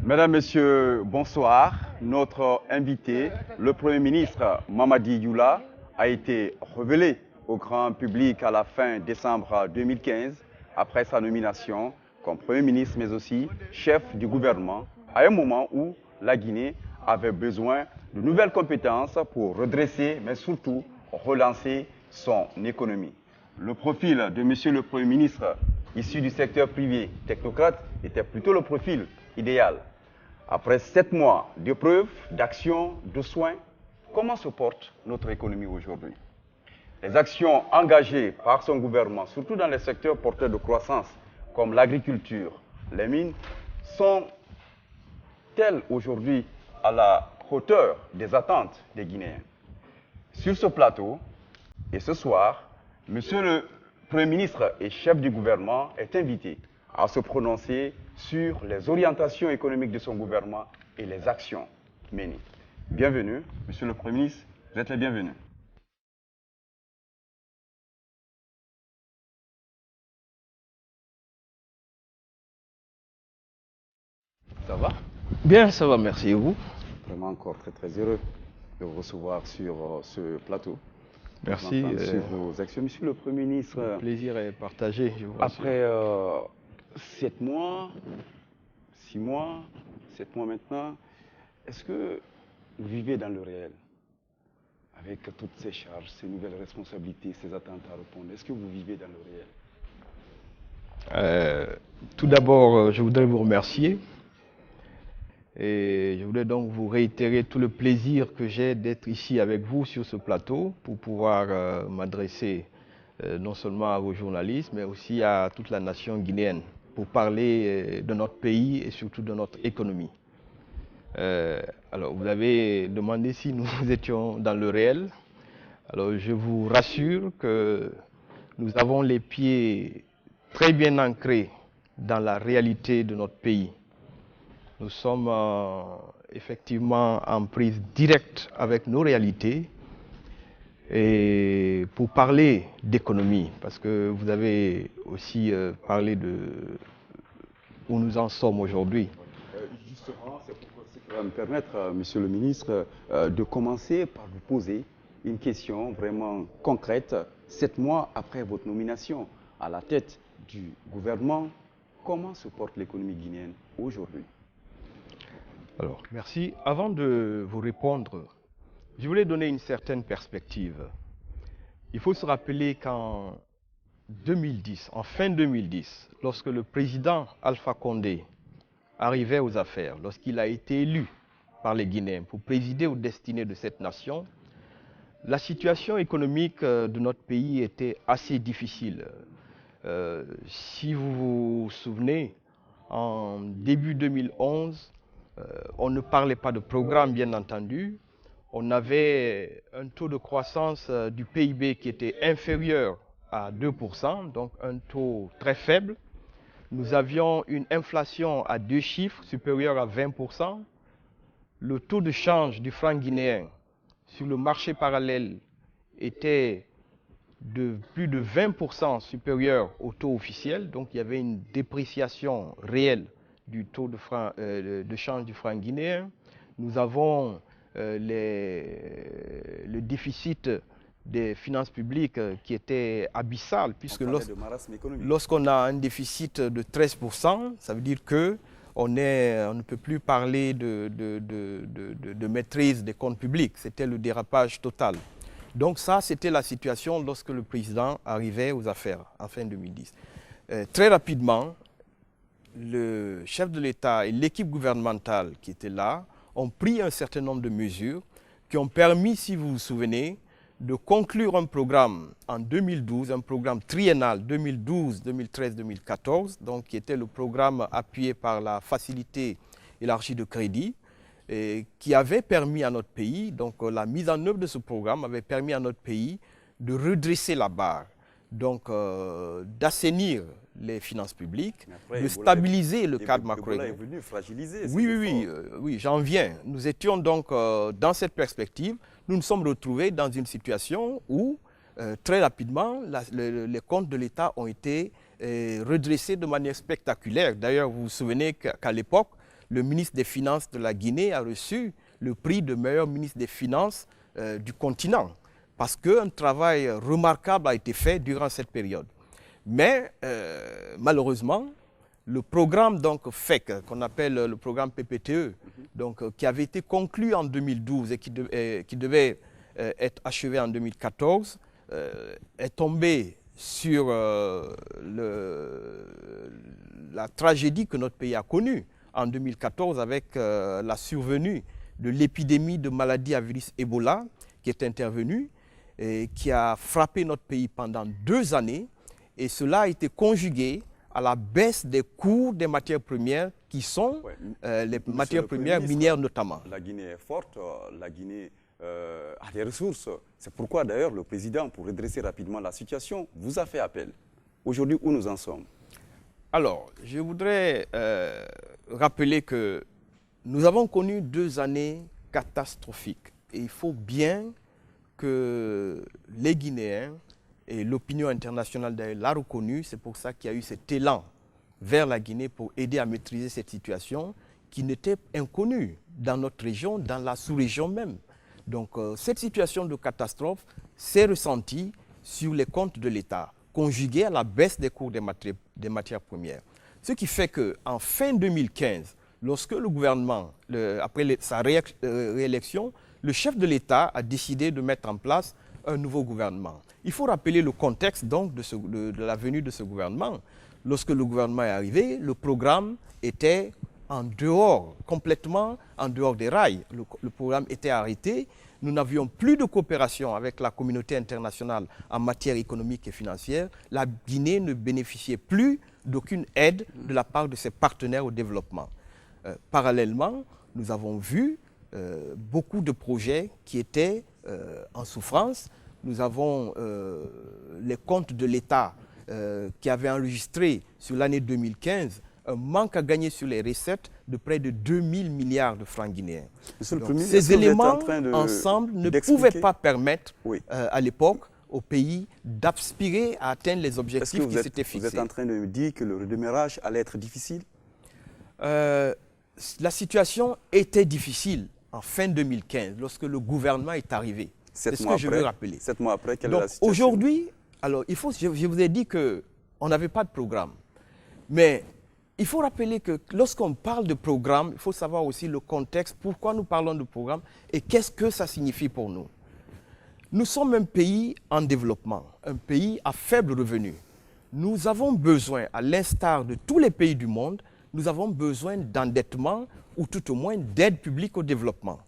Mesdames, Messieurs, bonsoir. Notre invité, le Premier ministre Mamadi Youla, a été révélé au grand public à la fin décembre 2015, après sa nomination comme Premier ministre, mais aussi chef du gouvernement, à un moment où la Guinée avait besoin de nouvelles compétences pour redresser, mais surtout relancer son économie. Le profil de Monsieur le Premier ministre, issu du secteur privé technocrate, était plutôt le profil idéal. Après 7 mois d'épreuves, d'actions, de soins, comment se porte notre économie aujourd'hui? Les actions engagées par son gouvernement, surtout dans les secteurs porteurs de croissance, comme l'agriculture, les mines, sont-elles aujourd'hui à la hauteur des attentes des Guinéens? Sur ce plateau, et ce soir, Monsieur le Premier ministre et chef du gouvernement est invité à se prononcer sur les orientations économiques de son gouvernement et les actions menées. Bienvenue, Monsieur le Premier ministre, vous êtes le bienvenu. Ça va? Bien, ça va, merci. Et vous? Vraiment encore très heureux de vous recevoir sur ce plateau. Merci. Sur vos actions. Monsieur le Premier ministre, le plaisir est partagé, je vous rassure. après 7 mois, 6 mois, 7 mois maintenant, est-ce que vous vivez dans le réel? Avec toutes ces charges, ces nouvelles responsabilités, ces attentes à répondre, est-ce que vous vivez dans le réel? Tout d'abord, je voudrais vous remercier. Et je voudrais donc vous réitérer tout le plaisir que j'ai d'être ici avec vous sur ce plateau pour pouvoir m'adresser non seulement à vos journalistes, mais aussi à toute la nation guinéenne pour parler de notre pays et surtout de notre économie. Alors, vous avez demandé si nous étions dans le réel. Alors, je vous rassure que nous avons les pieds très bien ancrés dans la réalité de notre pays. Nous sommes effectivement en prise directe avec nos réalités et pour parler d'économie, parce que vous avez aussi parlé de où nous en sommes aujourd'hui. Justement, c'est pourquoi ça va me permettre, Monsieur le ministre, de commencer par vous poser une question vraiment concrète. 7 mois après votre nomination à la tête du gouvernement, comment se porte l'économie guinéenne aujourd'hui? Alors, merci. Avant de vous répondre, je voulais donner une certaine perspective. Il faut se rappeler qu'en 2010, en fin 2010, lorsque le président Alpha Condé arrivait aux affaires, lorsqu'il a été élu par les Guinéens pour présider aux destinées de cette nation, la situation économique de notre pays était assez difficile. Si vous vous souvenez, en début 2011, on ne parlait pas de programme, bien entendu. On avait un taux de croissance du PIB qui était inférieur à 2%, donc un taux très faible. Nous avions une inflation à 2 chiffres, supérieure à 20%. Le taux de change du franc guinéen sur le marché parallèle était de plus de 20% supérieur au taux officiel. Donc il y avait une dépréciation réelle du taux de change du franc guinéen. Nous avons le déficit des finances publiques qui était abyssal, puisque lorsqu'on a un déficit de 13%, ça veut dire qu'on ne peut plus parler de maîtrise des comptes publics. C'était le dérapage total. Donc ça, c'était la situation lorsque le président arrivait aux affaires en fin 2010. Très rapidement, le chef de l'État et l'équipe gouvernementale qui était là ont pris un certain nombre de mesures qui ont permis, si vous vous souvenez, de conclure un programme en 2012, un programme triennal 2012, 2013, 2014, donc qui était le programme appuyé par la facilité élargie de crédit, et qui avait permis à notre pays, donc la mise en œuvre de ce programme avait permis à notre pays de redresser la barre, donc d'assainir les finances publiques, de stabiliser le cadre macroéconomique. est venu fragiliser. Oui, j'en viens. Nous étions donc dans cette perspective, nous nous sommes retrouvés dans une situation où très rapidement les comptes de l'État ont été redressés de manière spectaculaire. D'ailleurs, vous vous souvenez qu'à l'époque, le ministre des Finances de la Guinée a reçu le prix de meilleur ministre des Finances du continent, parce qu'un travail remarquable a été fait durant cette période. Mais malheureusement, le programme donc FEC, qu'on appelle le programme PPTE, donc, qui avait été conclu en 2012 et qui devait être achevé en 2014, est tombé sur la tragédie que notre pays a connue en 2014 avec la survenue de l'épidémie de maladie à virus Ebola qui est intervenue et qui a frappé notre pays pendant 2 années. Et cela a été conjugué à la baisse des cours des matières premières qui sont les matières premières minières notamment. La Guinée est forte, la Guinée a des ressources. C'est pourquoi d'ailleurs le président, pour redresser rapidement la situation, vous a fait appel. Aujourd'hui, où nous en sommes? Alors, je voudrais rappeler que nous avons connu 2 années catastrophiques. Et il faut bien que les Guinéens et l'opinion internationale l'a reconnu. C'est pour ça qu'il y a eu cet élan vers la Guinée pour aider à maîtriser cette situation qui n'était inconnue dans notre région, dans la sous-région même. Donc cette situation de catastrophe s'est ressentie sur les comptes de l'État, conjuguée à la baisse des cours des matières premières. Ce qui fait qu'en fin 2015, lorsque le gouvernement, après sa réélection, le chef de l'État a décidé de mettre en place un nouveau gouvernement. Il faut rappeler le contexte donc de la venue de ce gouvernement. Lorsque le gouvernement est arrivé, le programme était en dehors, complètement en dehors des rails. Le programme était arrêté. Nous n'avions plus de coopération avec la communauté internationale en matière économique et financière. La Guinée ne bénéficiait plus d'aucune aide de la part de ses partenaires au développement. Parallèlement, nous avons vu beaucoup de projets qui étaient en souffrance. Nous avons les comptes de l'État qui avaient enregistré sur l'année 2015 un manque à gagner sur les recettes de près de 2000 milliards de francs guinéens. Donc, ces éléments ensemble ne pouvaient pas permettre à l'époque au pays d'aspirer à atteindre les objectifs qui s'étaient fixés. Vous êtes en train de me dire que le redémarrage allait être difficile? La situation était difficile en fin 2015 lorsque le gouvernement est arrivé. C'est ce que je veux rappeler. 7 mois après, quelle est la situation? Aujourd'hui, alors je vous ai dit qu'on n'avait pas de programme. Mais il faut rappeler que lorsqu'on parle de programme, il faut savoir aussi le contexte, pourquoi nous parlons de programme et qu'est-ce que ça signifie pour nous. Nous sommes un pays en développement, un pays à faible revenu. Nous avons besoin, à l'instar de tous les pays du monde, nous avons besoin d'endettement ou tout au moins d'aide publique au développement.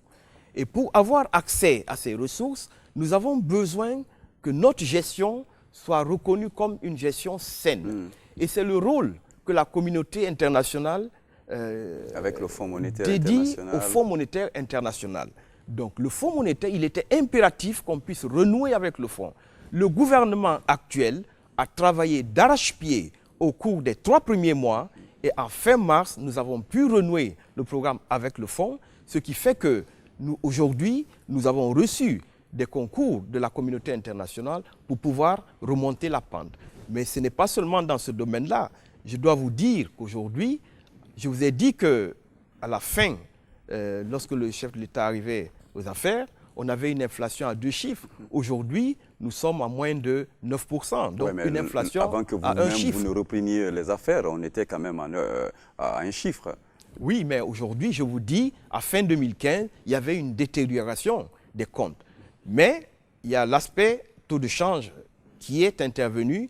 Et pour avoir accès à ces ressources, nous avons besoin que notre gestion soit reconnue comme une gestion saine. Et c'est le rôle que la communauté internationale avec le Fonds monétaire dédie au Fonds monétaire international. Donc le Fonds monétaire, il était impératif qu'on puisse renouer avec le Fonds. Le gouvernement actuel a travaillé d'arrache-pied au cours des 3 premiers mois et en fin mars, nous avons pu renouer le programme avec le Fonds, ce qui fait que aujourd'hui, nous avons reçu des concours de la communauté internationale pour pouvoir remonter la pente. Mais ce n'est pas seulement dans ce domaine-là. Je dois vous dire qu'aujourd'hui, je vous ai dit qu'à la fin, lorsque le chef de l'État arrivait aux affaires, on avait une inflation à 2 chiffres. Aujourd'hui, nous sommes à moins de 9%. Donc une inflation avant que à 1 chiffre. Vous ne repreniez les affaires, on était quand même à 1 chiffre. Oui, mais aujourd'hui, je vous dis, à fin 2015, il y avait une détérioration des comptes. Mais il y a l'aspect taux de change qui est intervenu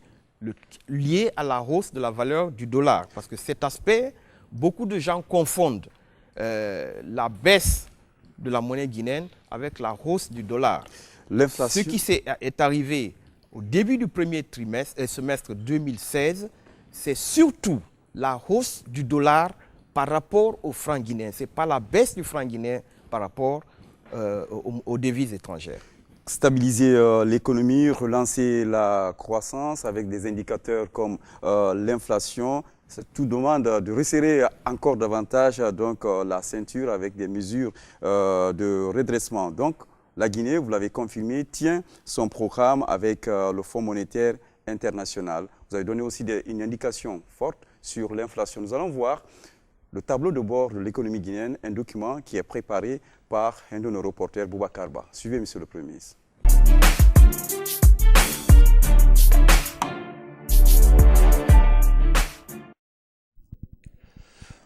lié à la hausse de la valeur du dollar. Parce que cet aspect, beaucoup de gens confondent la baisse de la monnaie guinéenne avec la hausse du dollar. Ce qui est arrivé au début du premier semestre 2016, c'est surtout la hausse du dollar par rapport au franc guinéen. Ce n'est pas la baisse du franc guinéen par rapport aux devises étrangères. Stabiliser l'économie, relancer la croissance avec des indicateurs comme l'inflation, tout demande de resserrer encore davantage donc, la ceinture avec des mesures de redressement. Donc la Guinée, vous l'avez confirmé, tient son programme avec le Fonds monétaire international. Vous avez donné aussi une indication forte sur l'inflation. Nous allons voir le tableau de bord de l'économie guinéenne, un document qui est préparé par un de nos reporters, Boubacar Ba. Suivez, Monsieur le Premier ministre.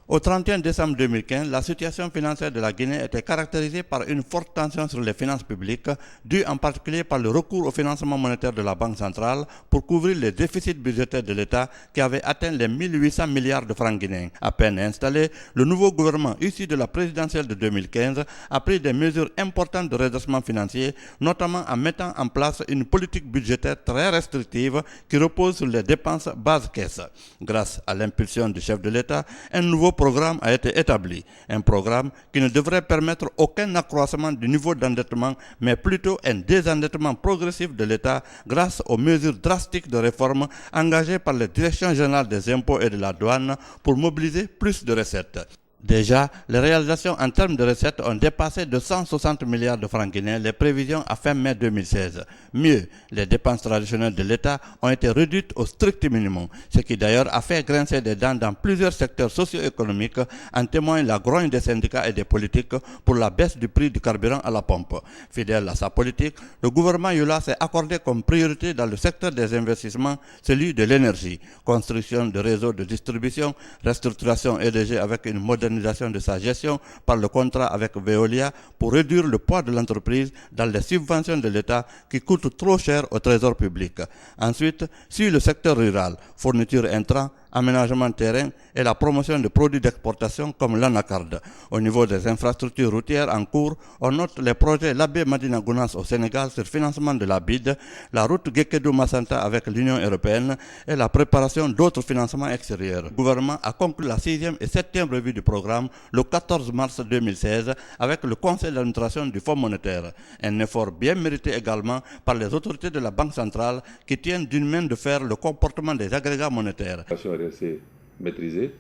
Au 31 décembre 2015, la situation financière de la Guinée était caractérisée par une forte tension sur les finances publiques, due en particulier par le recours au financement monétaire de la Banque centrale pour couvrir les déficits budgétaires de l'État qui avaient atteint les 1800 milliards de francs guinéens. À peine installé, le nouveau gouvernement issu de la présidentielle de 2015 a pris des mesures importantes de redressement financier, notamment en mettant en place une politique budgétaire très restrictive qui repose sur les dépenses base caisse. Grâce à l'impulsion du chef de l'État, un nouveau programme a été établi. Un programme qui ne devrait permettre aucun accroissement du niveau d'endettement, mais plutôt un désendettement progressif de l'État grâce aux mesures drastiques de réforme engagées par la Direction générale des impôts et de la douane pour mobiliser plus de recettes. Déjà, les réalisations en termes de recettes ont dépassé de 160 milliards de francs guinéens les prévisions à fin mai 2016. Mieux, les dépenses traditionnelles de l'État ont été réduites au strict minimum, ce qui d'ailleurs a fait grincer des dents dans plusieurs secteurs socio-économiques, en témoigne la grogne des syndicats et des politiques pour la baisse du prix du carburant à la pompe. Fidèle à sa politique, le gouvernement Youla s'est accordé comme priorité dans le secteur des investissements celui de l'énergie, construction de réseaux de distribution, restructuration EDG avec une modernisation de sa gestion par le contrat avec Veolia pour réduire le poids de l'entreprise dans les subventions de l'État qui coûtent trop cher au trésor public. Ensuite, sur le secteur rural, fourniture intrants, aménagement de terrain et la promotion de produits d'exportation comme l'anacarde. Au niveau des infrastructures routières en cours, on note les projets Labé Madina Gounass au Sénégal sur financement de la BID, la route Gekedou-Massanta avec l'Union européenne et la préparation d'autres financements extérieurs. Le gouvernement a conclu la 6e et 7e revue du programme le 14 mars 2016 avec le conseil d'administration du Fonds monétaire. Un effort bien mérité également par les autorités de la Banque centrale qui tiennent d'une main de fer le comportement des agrégats monétaires. C'est maîtrisé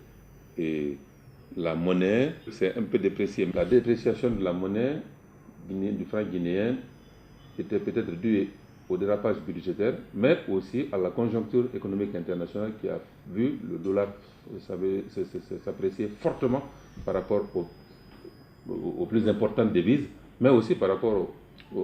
et la monnaie s'est un peu dépréciée. La dépréciation de la monnaie du franc guinéen était peut-être due au dérapage budgétaire, mais aussi à la conjoncture économique internationale qui a vu le dollar s'apprécier fortement par rapport aux plus importantes devises, mais aussi par rapport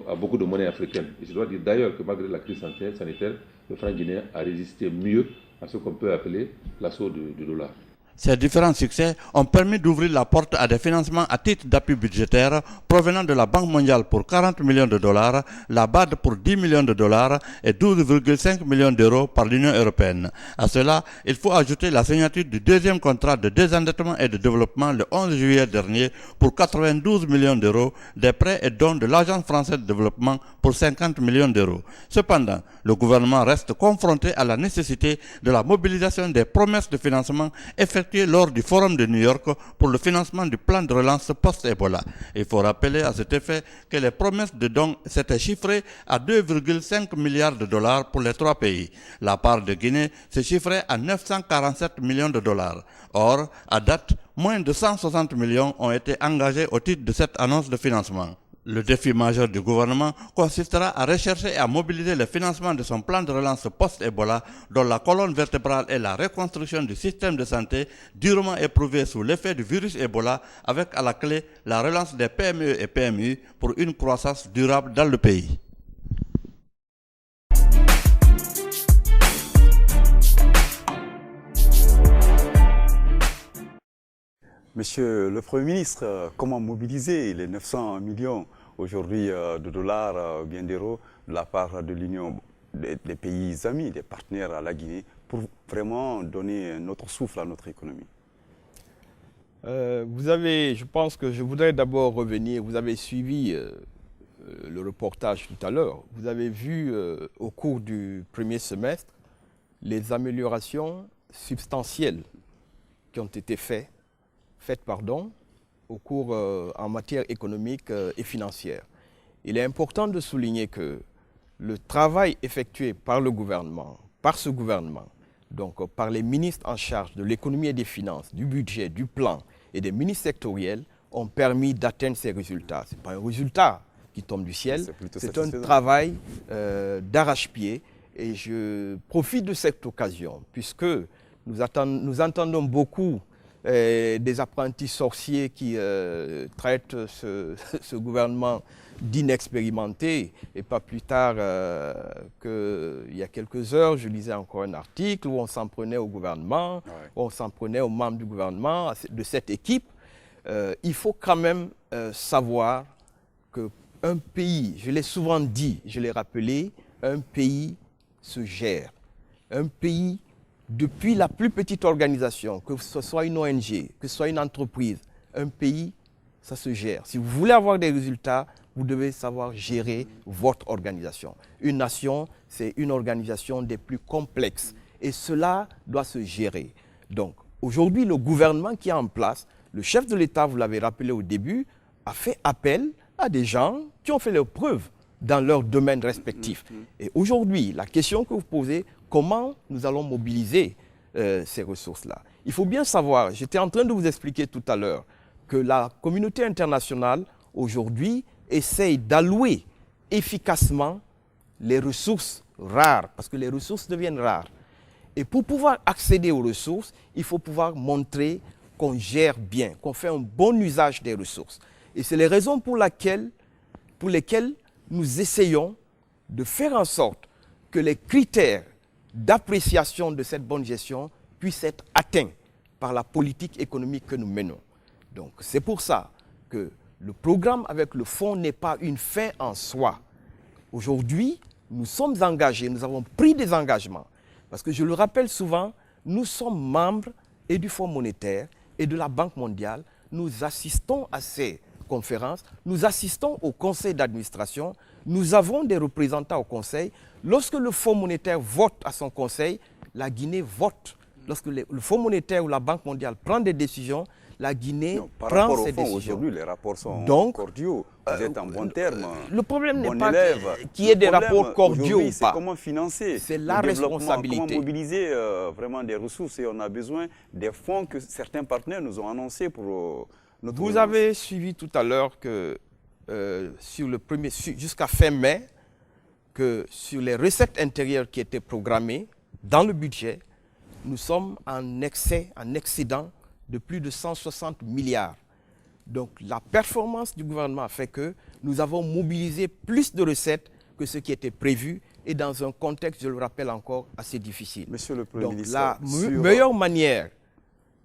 à beaucoup de monnaies africaines. Et je dois dire d'ailleurs que malgré la crise sanitaire, le franc guinéen a résisté mieux à ce qu'on peut appeler l'assaut du dollar. Ces différents succès ont permis d'ouvrir la porte à des financements à titre d'appui budgétaire provenant de la Banque mondiale pour 40 millions de dollars, la BAD pour 10 millions de dollars et 12,5 millions d'euros par l'Union européenne. À cela, il faut ajouter la signature du deuxième contrat de désendettement et de développement le 11 juillet dernier pour 92 millions d'euros, des prêts et dons de l'Agence française de développement pour 50 millions d'euros. Cependant, le gouvernement reste confronté à la nécessité de la mobilisation des promesses de financement effectuées lors du Forum de New York pour le financement du plan de relance post-Ebola. Il faut rappeler à cet effet que les promesses de dons s'étaient chiffrées à 2,5 milliards de dollars pour les 3 pays. La part de Guinée se chiffrait à 947 millions de dollars. Or, à date, moins de 160 millions ont été engagés au titre de cette annonce de financement. Le défi majeur du gouvernement consistera à rechercher et à mobiliser le financement de son plan de relance post-Ebola, dont la colonne vertébrale est la reconstruction du système de santé durement éprouvé sous l'effet du virus Ebola, avec à la clé la relance des PME et PMI pour une croissance durable dans le pays. Monsieur le Premier ministre, comment mobiliser les 900 millions aujourd'hui de dollars, bien d'euros, de la part de l'Union, des pays amis, des partenaires à la Guinée, pour vraiment donner notre souffle à notre économie? Je pense que je voudrais d'abord revenir, vous avez suivi le reportage tout à l'heure, vous avez vu au cours du premier semestre les améliorations substantielles qui ont été faites au cours en matière économique et financière. Il est important de souligner que le travail effectué par le gouvernement, par ce gouvernement, donc par les ministres en charge de l'économie et des finances, du budget, du plan et des ministres sectoriels, ont permis d'atteindre ces résultats. Ce n'est pas un résultat qui tombe du ciel, c'est un travail d'arrache-pied. Et je profite de cette occasion, puisque nous entendons beaucoup des apprentis sorciers qui traitent ce gouvernement d'inexpérimenté. Et pas plus tard qu'il y a quelques heures, je lisais encore un article où on s'en prenait au gouvernement, où on s'en prenait aux membres du gouvernement, de cette équipe. Il faut quand même savoir qu'un pays, je l'ai souvent dit, je l'ai rappelé, un pays se gère. Un pays, depuis la plus petite organisation, que ce soit une ONG, que ce soit une entreprise, un pays, ça se gère. Si vous voulez avoir des résultats, vous devez savoir gérer votre organisation. Une nation, c'est une organisation des plus complexes. Et cela doit se gérer. Donc, aujourd'hui, le gouvernement qui est en place, le chef de l'État, vous l'avez rappelé au début, a fait appel à des gens qui ont fait leurs preuves dans leurs domaines respectifs. Et aujourd'hui, la question que vous posez, comment nous allons mobiliser ces ressources-là? Il faut bien savoir, j'étais en train de vous expliquer tout à l'heure, que la communauté internationale, aujourd'hui, essaye d'allouer efficacement les ressources rares, parce que les ressources deviennent rares. Et pour pouvoir accéder aux ressources, il faut pouvoir montrer qu'on gère bien, qu'on fait un bon usage des ressources. Et c'est les raisons pour lesquelles nous essayons de faire en sorte que les critères d'appréciation de cette bonne gestion puissent être atteints par la politique économique que nous menons. Donc c'est pour ça que le programme avec le fonds n'est pas une fin en soi. Aujourd'hui, nous sommes engagés, nous avons pris des engagements. Parce que je le rappelle souvent, nous sommes membres et du Fonds monétaire et de la Banque mondiale. Nous assistons à ces conférences, nous assistons au conseil d'administration, nous avons des représentants au conseil. Lorsque le Fonds monétaire vote à son conseil, la Guinée vote. Lorsque le Fonds monétaire ou la Banque mondiale prend des décisions, la Guinée prend ses décisions. Aujourd'hui, les rapports sont cordiaux. Vous êtes en bon terme. Le problème n'est pas qu'il y ait des rapports cordiaux ou pas. C'est comment financer. C'est la responsabilité. Comment mobiliser vraiment des ressources. Et on a besoin des fonds que certains partenaires nous ont annoncés pour notre Vous avez suivi tout à l'heure que jusqu'à fin mai, que sur les recettes intérieures qui étaient programmées dans le budget, nous sommes en excédent de plus de 160 milliards. Donc la performance du gouvernement a fait que nous avons mobilisé plus de recettes que ce qui était prévu et dans un contexte, je le rappelle encore, assez difficile. Monsieur le Premier ministre, la meilleure manière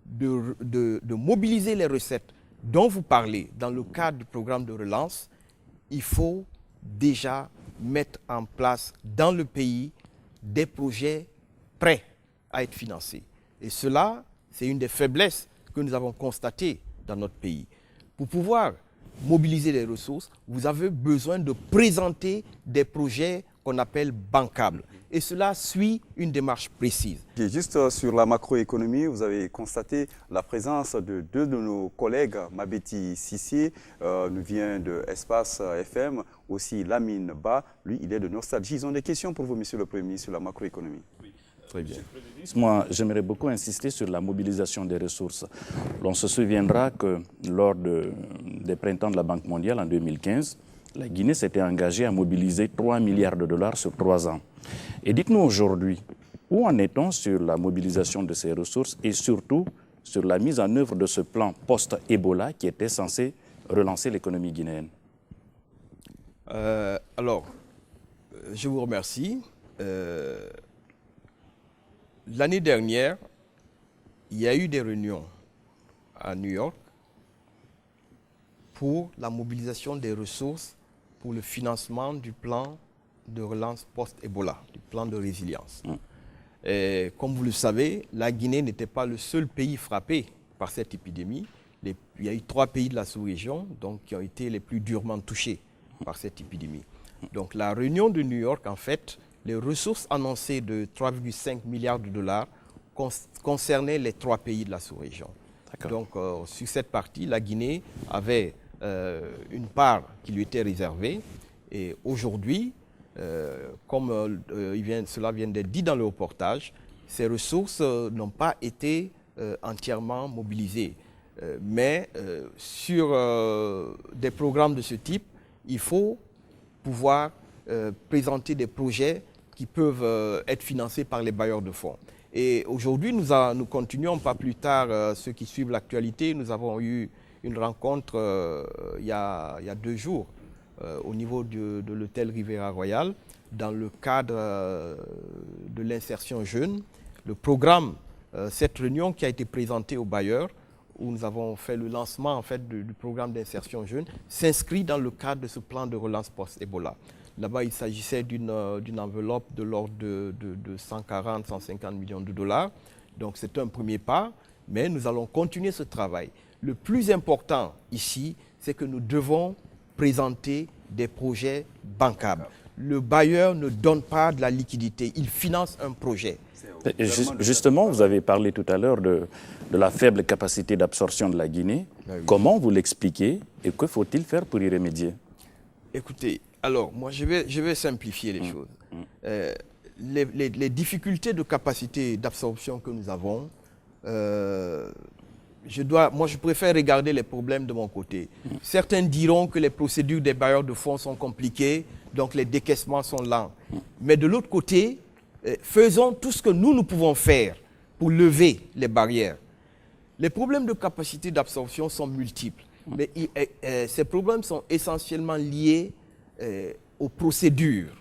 de mobiliser les recettes dont vous parlez dans le cadre du programme de relance, il faut déjà mettre en place dans le pays des projets prêts à être financés. Et cela, c'est une des faiblesses que nous avons constatées dans notre pays. Pour pouvoir mobiliser les ressources, vous avez besoin de présenter des projets qu'on appelle bancables. Et cela suit une démarche précise. Juste sur la macroéconomie, vous avez constaté la présence de deux de nos collègues, Mabeti Sissé, nous vient de Espace FM, aussi Lamine Ba, lui il est de Nostalgie. Ils ont des questions pour vous, Monsieur le Premier ministre, sur la macroéconomie. Oui. Très bien. Moi, j'aimerais beaucoup insister sur la mobilisation des ressources. On se souviendra que lors des printemps de la Banque mondiale en 2015, la Guinée s'était engagée à mobiliser 3 milliards de dollars sur 3 ans. Et dites-nous aujourd'hui, où en est-on sur la mobilisation de ces ressources et surtout sur la mise en œuvre de ce plan post-Ebola qui était censé relancer l'économie guinéenne? Alors, je vous remercie. L'année dernière, il y a eu des réunions à New York pour la mobilisation des ressources pour le financement du plan de relance post-Ebola, du plan de résilience. Et comme vous le savez, la Guinée n'était pas le seul pays frappé par cette épidémie. Il y a eu 3 pays de la sous-région qui ont été les plus durement touchés par cette épidémie. Donc la réunion de New York, en fait, les ressources annoncées de 3,5 milliards de dollars concernaient les 3 pays de la sous-région. Donc sur cette partie, la Guinée avait une part qui lui était réservée. Et aujourd'hui, comme cela vient d'être dit dans le reportage, ces ressources n'ont pas été entièrement mobilisées. Mais sur des programmes de ce type, il faut pouvoir présenter des projets qui peuvent être financés par les bailleurs de fonds. Et aujourd'hui, nous continuons pas plus tard, ceux qui suivent l'actualité, nous avons eu une rencontre il y a 2 jours au niveau de l'hôtel Riviera Royal dans le cadre de l'insertion jeune. Le programme, cette réunion qui a été présentée aux bailleurs, où nous avons fait le lancement en fait, du programme d'insertion jeune, s'inscrit dans le cadre de ce plan de relance post-Ebola. Là-bas, il s'agissait d'une enveloppe de l'ordre de 140-150 millions de dollars. Donc c'est un premier pas, mais nous allons continuer ce travail. Le plus important ici, c'est que nous devons présenter des projets bancables. Le bailleur ne donne pas de la liquidité, il finance un projet. Justement, vous avez parlé tout à l'heure de la faible capacité d'absorption de la Guinée. Ah oui. Comment vous l'expliquez et que faut-il faire pour y remédier? Écoutez, alors moi je vais simplifier les choses. Les difficultés de capacité d'absorption que nous avons, je préfère regarder les problèmes de mon côté. Certains diront que les procédures des bailleurs de fonds sont compliquées, donc les décaissements sont lents. Mais de l'autre côté, faisons tout ce que nous pouvons faire pour lever les barrières. Les problèmes de capacité d'absorption sont multiples, mais ces problèmes sont essentiellement liés aux procédures,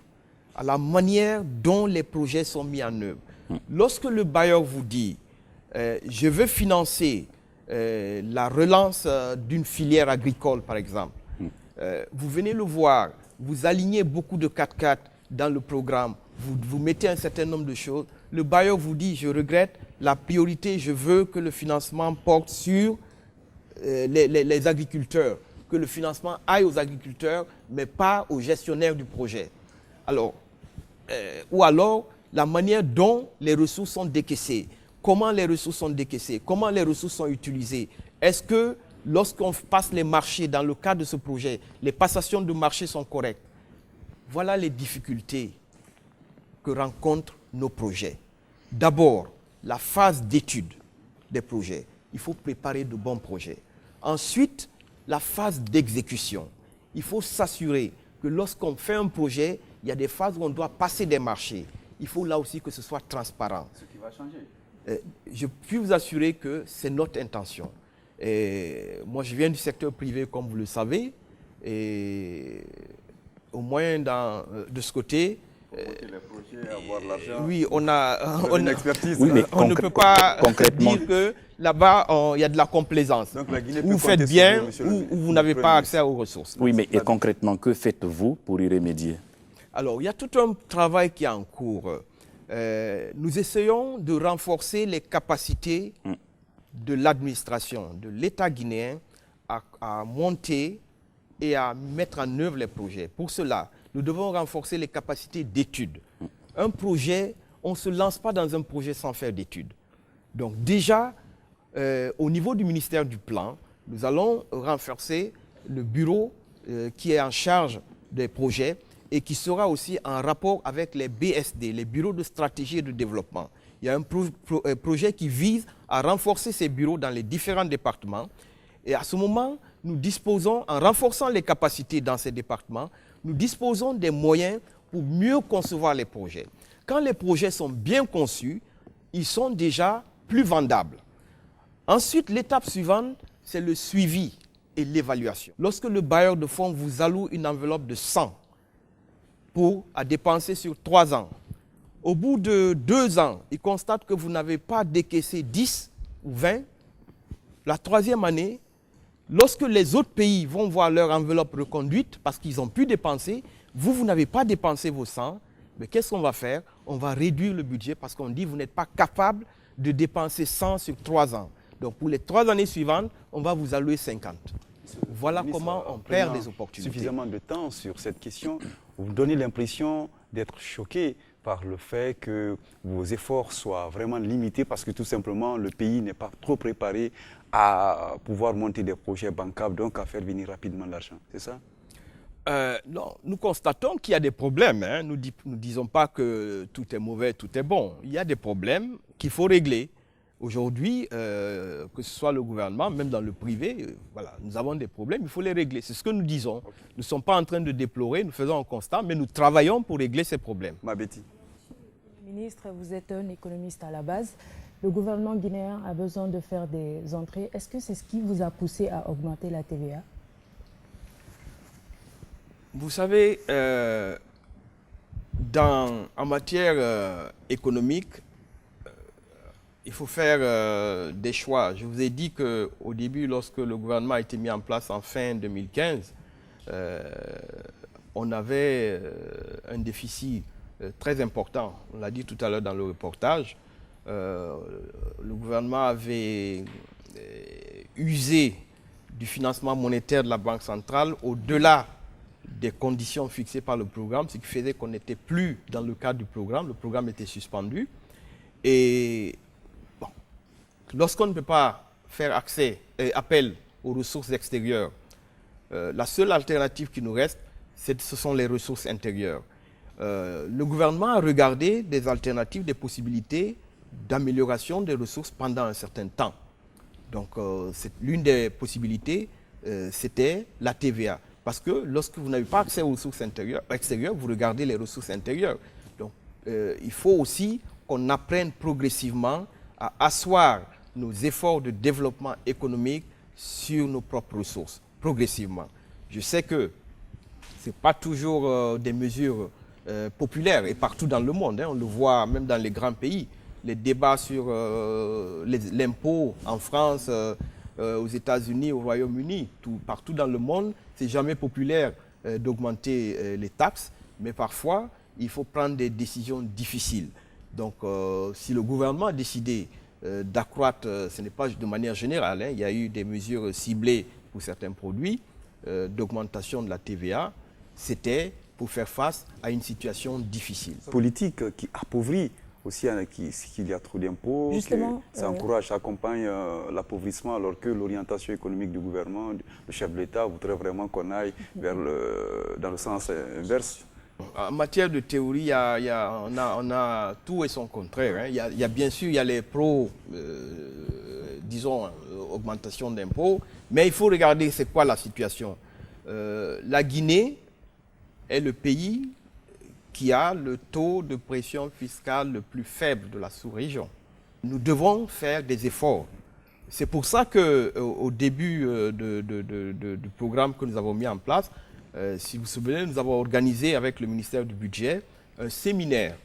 à la manière dont les projets sont mis en œuvre. Lorsque le bailleur vous dit je veux financer la relance d'une filière agricole, par exemple, vous venez le voir, vous alignez beaucoup de 4x4 dans le programme, vous mettez un certain nombre de choses, le bailleur vous dit je regrette, la priorité, je veux que le financement porte sur les agriculteurs, que le financement aille aux agriculteurs, mais pas aux gestionnaires du projet. Alors, ou alors, la manière dont les ressources sont décaissées, comment les ressources sont décaissées, comment les ressources sont utilisées. Est-ce que lorsqu'on passe les marchés dans le cadre de ce projet, les passations de marché sont correctes? Voilà les difficultés que rencontrent nos projets. D'abord, la phase d'étude des projets. Il faut préparer de bons projets. Ensuite, la phase d'exécution. Il faut s'assurer que lorsqu'on fait un projet, il y a des phases où on doit passer des marchés. Il faut là aussi que ce soit transparent. Ce qui va changer. Je puis vous assurer que c'est notre intention. Et moi, je viens du secteur privé, comme vous le savez, et au moins de ce côté, les projets, avoir l'argent. Oui, on une expertise. Oui, mais on ne peut pas dire que là-bas, il y a de la complaisance. Donc, la Guinée vous faites bien ou vous n'avez pas accès aux ressources. Oui, mais et concrètement, que faites-vous pour y remédier? Alors, il y a tout un travail qui est en cours. Nous essayons de renforcer les capacités de l'administration, de l'État guinéen à monter et à mettre en œuvre les projets. Pour cela, nous devons renforcer les capacités d'études. Un projet, on ne se lance pas dans un projet sans faire d'études. Donc déjà, au niveau du ministère du Plan, nous allons renforcer le bureau qui est en charge des projets et qui sera aussi en rapport avec les BSD, les bureaux de stratégie et de développement. Il y a un projet qui vise à renforcer ces bureaux dans les différents départements. Et à ce moment, nous disposons, en renforçant les capacités dans ces départements, nous disposons des moyens pour mieux concevoir les projets. Quand les projets sont bien conçus, ils sont déjà plus vendables. Ensuite, l'étape suivante, c'est le suivi et l'évaluation. Lorsque le bailleur de fonds vous alloue une enveloppe de 100 à dépenser sur 3 ans, au bout de 2 ans, il constate que vous n'avez pas décaissé 10 ou 20, la 3e année, lorsque les autres pays vont voir leur enveloppe reconduite parce qu'ils ont pu dépenser, vous n'avez pas dépensé vos 100, mais qu'est-ce qu'on va faire? On va réduire le budget parce qu'on dit que vous n'êtes pas capable de dépenser 100 sur 3 ans. Donc pour les 3 années suivantes, on va vous allouer 50. Voilà comment on perd des opportunités. Suffisamment de temps sur cette question. Vous donnez l'impression d'être choqué par le fait que vos efforts soient vraiment limités parce que tout simplement le pays n'est pas trop préparé à pouvoir monter des projets bancables, donc à faire venir rapidement l'argent. C'est ça? Non, nous constatons qu'il y a des problèmes. Hein. Nous ne disons pas que tout est mauvais, tout est bon. Il y a des problèmes qu'il faut régler. Aujourd'hui, que ce soit le gouvernement, même dans le privé, voilà, nous avons des problèmes, il faut les régler. C'est ce que nous disons. Okay. Nous ne sommes pas en train de déplorer, nous faisons un constat, mais nous travaillons pour régler ces problèmes. Mabeti. Le ministre, vous êtes un économiste à la base. Le gouvernement guinéen a besoin de faire des entrées. Est-ce que c'est ce qui vous a poussé à augmenter la TVA? Vous savez, en matière économique, il faut faire des choix. Je vous ai dit qu'au début, lorsque le gouvernement a été mis en place en fin 2015, on avait un déficit très important. On l'a dit tout à l'heure dans le reportage. Le gouvernement avait usé du financement monétaire de la Banque centrale au-delà des conditions fixées par le programme, ce qui faisait qu'on n'était plus dans le cadre du programme. Le programme était suspendu. Et bon, lorsqu'on ne peut pas faire appel aux ressources extérieures, la seule alternative qui nous reste, ce sont les ressources intérieures. Le gouvernement a regardé des alternatives, des possibilités d'amélioration des ressources pendant un certain temps. Donc, l'une des possibilités, c'était la TVA. Parce que lorsque vous n'avez pas accès aux ressources extérieures, vous regardez les ressources intérieures. Donc, il faut aussi qu'on apprenne progressivement à asseoir nos efforts de développement économique sur nos propres ressources, progressivement. Je sais que ce n'est pas toujours des mesures populaires et partout dans le monde. On le voit même dans les grands pays. Les débats sur l'impôt en France, aux États-Unis, au Royaume-Uni, partout dans le monde, c'est jamais populaire d'augmenter les taxes, mais parfois, il faut prendre des décisions difficiles. Donc, si le gouvernement a décidé d'accroître, ce n'est pas de manière générale, il y a eu des mesures ciblées pour certains produits, d'augmentation de la TVA, c'était pour faire face à une situation difficile. Politique qui appauvrit aussi, qu'il y a trop d'impôts, que ça encourage, ça accompagne l'appauvrissement, alors que l'orientation économique du gouvernement, le chef de l'État voudrait vraiment qu'on aille dans le sens inverse. En matière de théorie, on a tout et son contraire. Bien sûr, il y a les disons, augmentation d'impôts, mais il faut regarder c'est quoi la situation. La Guinée est le pays qui a le taux de pression fiscale le plus faible de la sous-région. Nous devons faire des efforts. C'est pour ça qu'au début du programme que nous avons mis en place, si vous vous souvenez, nous avons organisé avec le ministère du Budget un séminaire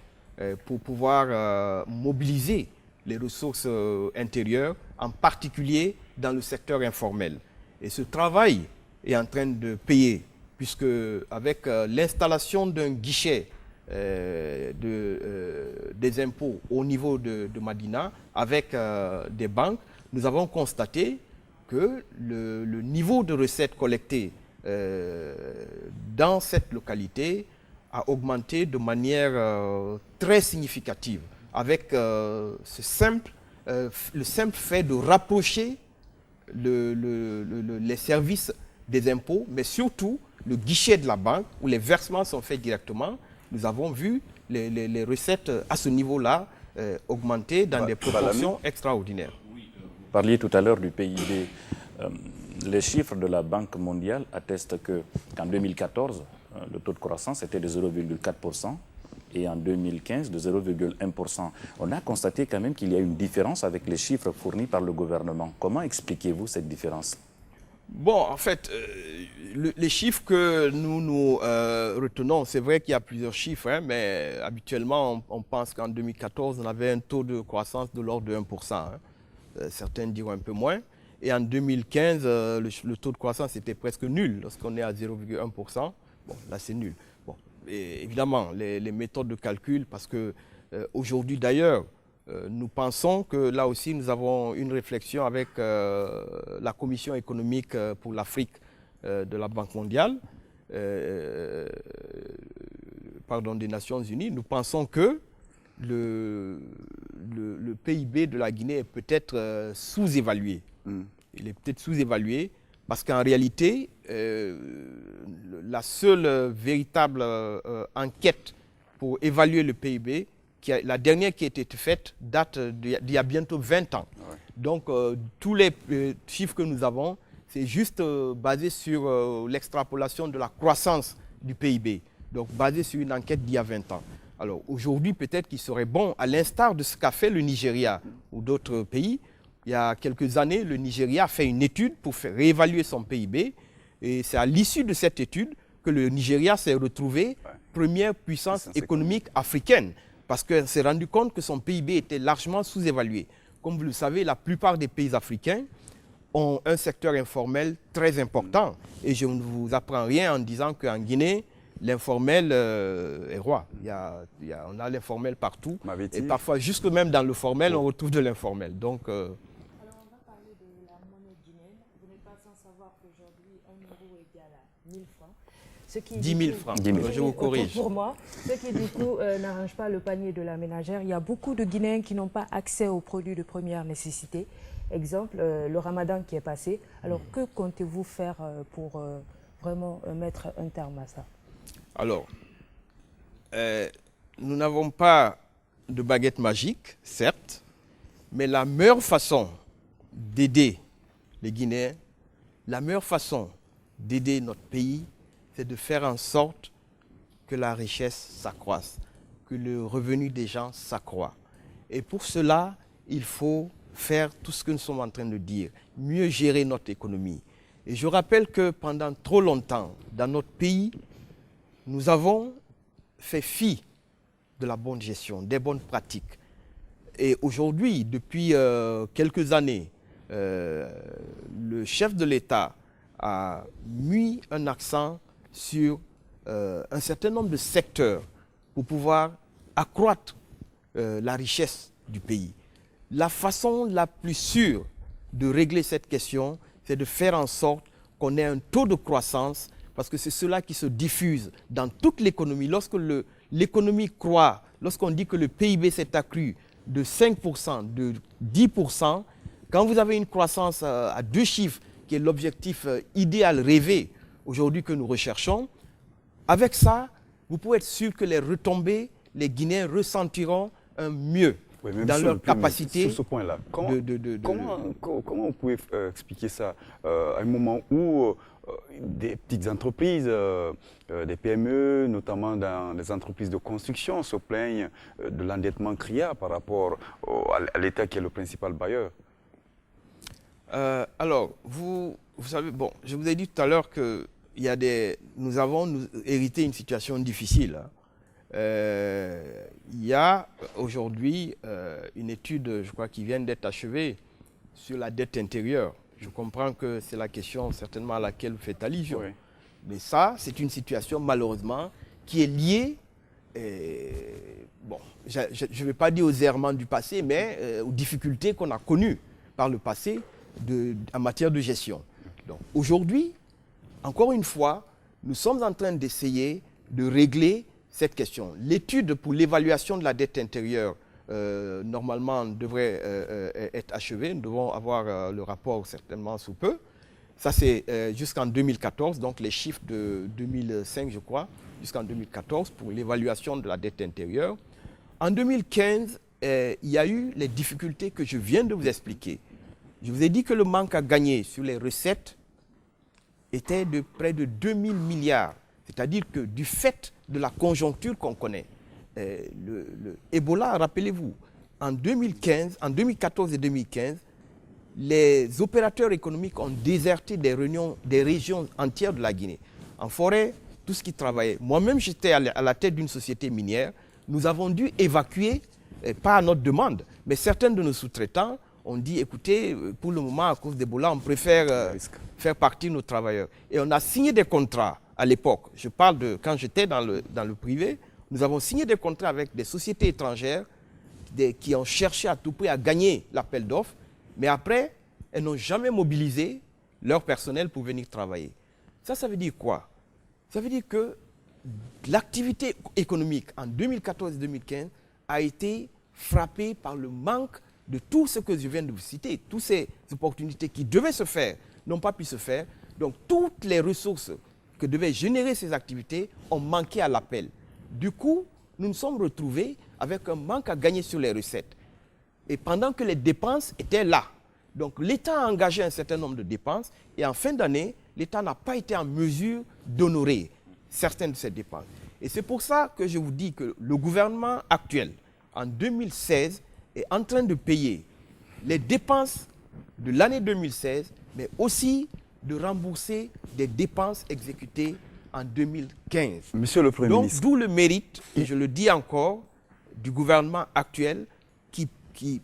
pour pouvoir mobiliser les ressources intérieures, en particulier dans le secteur informel. Et ce travail est en train de payer, puisque avec l'installation d'un guichet des impôts au niveau de Madina, avec des banques, nous avons constaté que le niveau de recettes collectées dans cette localité a augmenté de manière très significative, avec le simple fait de rapprocher les services des impôts, mais surtout le guichet de la banque, où les versements sont faits directement. Nous avons vu les recettes à ce niveau-là augmenter dans des proportions extraordinaires. Vous parliez tout à l'heure du PIB. Les chiffres de la Banque mondiale attestent qu'en 2014, le taux de croissance était de 0,4% et en 2015 de 0,1%. On a constaté quand même qu'il y a une différence avec les chiffres fournis par le gouvernement. Comment expliquez-vous cette différence ? Bon, en fait, les chiffres que nous retenons, c'est vrai qu'il y a plusieurs chiffres, mais habituellement, on pense qu'en 2014, on avait un taux de croissance de l'ordre de 1%. Certains diront un peu moins. Et en 2015, le taux de croissance était presque nul. Lorsqu'on est à 0,1%, bon, là c'est nul. Bon, et évidemment, les méthodes de calcul, parce qu'aujourd'hui d'ailleurs, nous pensons que là aussi, nous avons une réflexion avec la Commission économique pour l'Afrique de la Banque mondiale, des Nations Unies. Nous pensons que le PIB de la Guinée est peut-être sous-évalué. Il est peut-être sous-évalué parce qu'en réalité, la seule véritable enquête pour évaluer le PIB, la dernière qui a été faite, date d'il y a bientôt 20 ans. Ouais. Donc, tous les chiffres que nous avons, c'est juste basé sur l'extrapolation de la croissance du PIB. Donc, basé sur une enquête d'il y a 20 ans. Alors aujourd'hui, peut-être qu'il serait bon, à l'instar de ce qu'a fait le Nigeria ou d'autres pays, il y a quelques années, le Nigeria a fait une étude pour réévaluer son PIB. Et c'est à l'issue de cette étude que le Nigeria s'est retrouvé première puissance économique africaine. Parce qu'elle s'est rendu compte que son PIB était largement sous-évalué. Comme vous le savez, la plupart des pays africains ont un secteur informel très important. Et je ne vous apprends rien en disant qu'en Guinée, l'informel est roi. On a l'informel partout. Et parfois, jusque même dans le formel, on retrouve de l'informel. Donc, alors, on va parler de la monnaie guinéenne. Vous n'êtes pas sans savoir qu'aujourd'hui, 1 euro est égal à 1000 francs. Ce qui, 10 000 francs. 10 000. Je vous corrige. Pour moi, ce qui, du coup, n'arrange pas le panier de la ménagère. Il y a beaucoup de Guinéens qui n'ont pas accès aux produits de première nécessité. Exemple, le ramadan qui est passé. Alors, que comptez-vous faire pour vraiment mettre un terme à ça? Alors, nous n'avons pas de baguette magique, certes, mais la meilleure façon d'aider les Guinéens, la meilleure façon d'aider notre pays, c'est de faire en sorte que la richesse s'accroisse, que le revenu des gens s'accroît. Et pour cela, il faut faire tout ce que nous sommes en train de dire, mieux gérer notre économie. Et je rappelle que pendant trop longtemps, dans notre pays, nous avons fait fi de la bonne gestion, des bonnes pratiques. Et aujourd'hui, depuis quelques années, le chef de l'État a mis un accent sur un certain nombre de secteurs pour pouvoir accroître la richesse du pays. La façon la plus sûre de régler cette question, c'est de faire en sorte qu'on ait un taux de croissance, parce que c'est cela qui se diffuse dans toute l'économie. Lorsque l'économie croît, lorsqu'on dit que le PIB s'est accru de 5%, de 10%, quand vous avez une croissance à 2 chiffres, qui est l'objectif idéal rêvé aujourd'hui que nous recherchons, avec ça, vous pouvez être sûr que les retombées, les Guinéens ressentiront un mieux dans leur capacité. Sur ce point-là, comment vous pouvez expliquer ça à un moment où des petites entreprises, des PME, notamment dans les entreprises de construction, se plaignent de l'endettement criard par rapport à l'État qui est le principal bailleur? Alors, vous savez, bon, je vous ai dit tout à l'heure que nous avons hérité une situation difficile. Il y a aujourd'hui une étude, je crois, qui vient d'être achevée sur la dette intérieure. Je comprends que c'est la question certainement à laquelle vous faites allusion. Oui. Mais ça, c'est une situation malheureusement qui est liée, bon, je ne vais pas dire aux errements du passé, mais aux difficultés qu'on a connues par le passé en matière de gestion. Donc aujourd'hui, encore une fois, nous sommes en train d'essayer de régler cette question. L'étude pour l'évaluation de la dette intérieure, normalement, devrait être achevée. Nous devons avoir le rapport certainement sous peu. Ça, c'est jusqu'en 2014, donc les chiffres de 2005, je crois, jusqu'en 2014 pour l'évaluation de la dette intérieure. En 2015, il y a eu les difficultés que je viens de vous expliquer. Je vous ai dit que le manque à gagner sur les recettes était de près de 2000 milliards. C'est-à-dire que du fait de la conjoncture qu'on connaît, le Ebola, rappelez-vous, en 2014 et 2015, les opérateurs économiques ont déserté des régions entières de la Guinée. En forêt, tout ce qui travaillait. Moi-même, j'étais à la tête d'une société minière. Nous avons dû évacuer, pas à notre demande, mais certains de nos sous-traitants ont dit, écoutez, pour le moment, à cause d'Ebola, on préfère faire partir nos travailleurs. Et on a signé des contrats à l'époque. Je parle de quand j'étais dans le privé. Nous avons signé des contrats avec des sociétés étrangères qui ont cherché à tout prix à gagner l'appel d'offres. Mais après, elles n'ont jamais mobilisé leur personnel pour venir travailler. Ça veut dire quoi? Ça veut dire que l'activité économique en 2014 et 2015 a été frappée par le manque de tout ce que je viens de vous citer. Toutes ces opportunités qui devaient se faire n'ont pas pu se faire. Donc, toutes les ressources que devaient générer ces activités ont manqué à l'appel. Du coup, nous nous sommes retrouvés avec un manque à gagner sur les recettes. Et pendant que les dépenses étaient là. Donc l'État a engagé un certain nombre de dépenses et en fin d'année, l'État n'a pas été en mesure d'honorer certaines de ces dépenses. Et c'est pour ça que je vous dis que le gouvernement actuel, en 2016, est en train de payer les dépenses de l'année 2016, mais aussi de rembourser des dépenses exécutées en 2015. Monsieur le Premier ministre. D'où le mérite, et je le dis encore, du gouvernement actuel,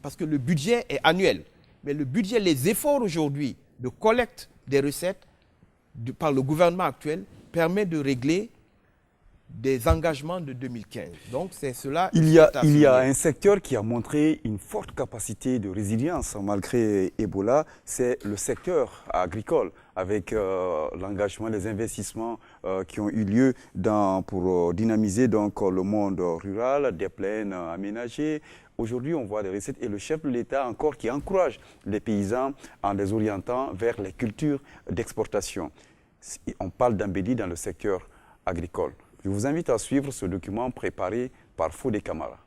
parce que le budget est annuel. Mais le budget, les efforts aujourd'hui de collecte des recettes par le gouvernement actuel permet de régler des engagements de 2015. Donc c'est cela. Il y a un secteur qui a montré une forte capacité de résilience malgré Ebola, c'est le secteur agricole, avec l'engagement, les investissements qui ont eu lieu pour dynamiser donc, le monde rural, des plaines aménagées. Aujourd'hui, on voit des recettes et le chef de l'État encore qui encourage les paysans en les orientant vers les cultures d'exportation. On parle d'embellie dans le secteur agricole. Je vous invite à suivre ce document préparé par Fodé Camara.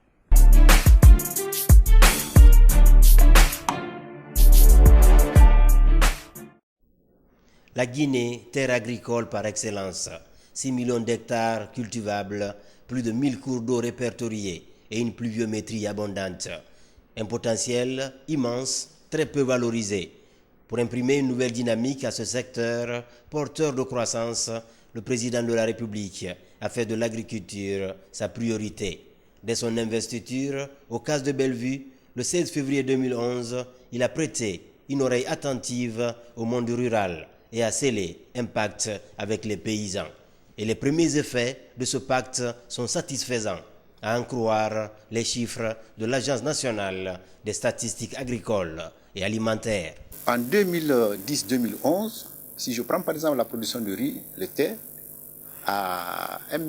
La Guinée, terre agricole par excellence, 6 millions d'hectares cultivables, plus de 1000 cours d'eau répertoriés et une pluviométrie abondante. Un potentiel immense, très peu valorisé. Pour imprimer une nouvelle dynamique à ce secteur porteur de croissance, le président de la République a fait de l'agriculture sa priorité. Dès son investiture, au CAS de Bellevue, le 16 février 2011, il a prêté une oreille attentive au monde rural et a scellé un pacte avec les paysans. Et les premiers effets de ce pacte sont satisfaisants, à en croire les chiffres de l'Agence nationale des statistiques agricoles et alimentaires. En 2010-2011, si je prends par exemple la production de riz, elle était à 1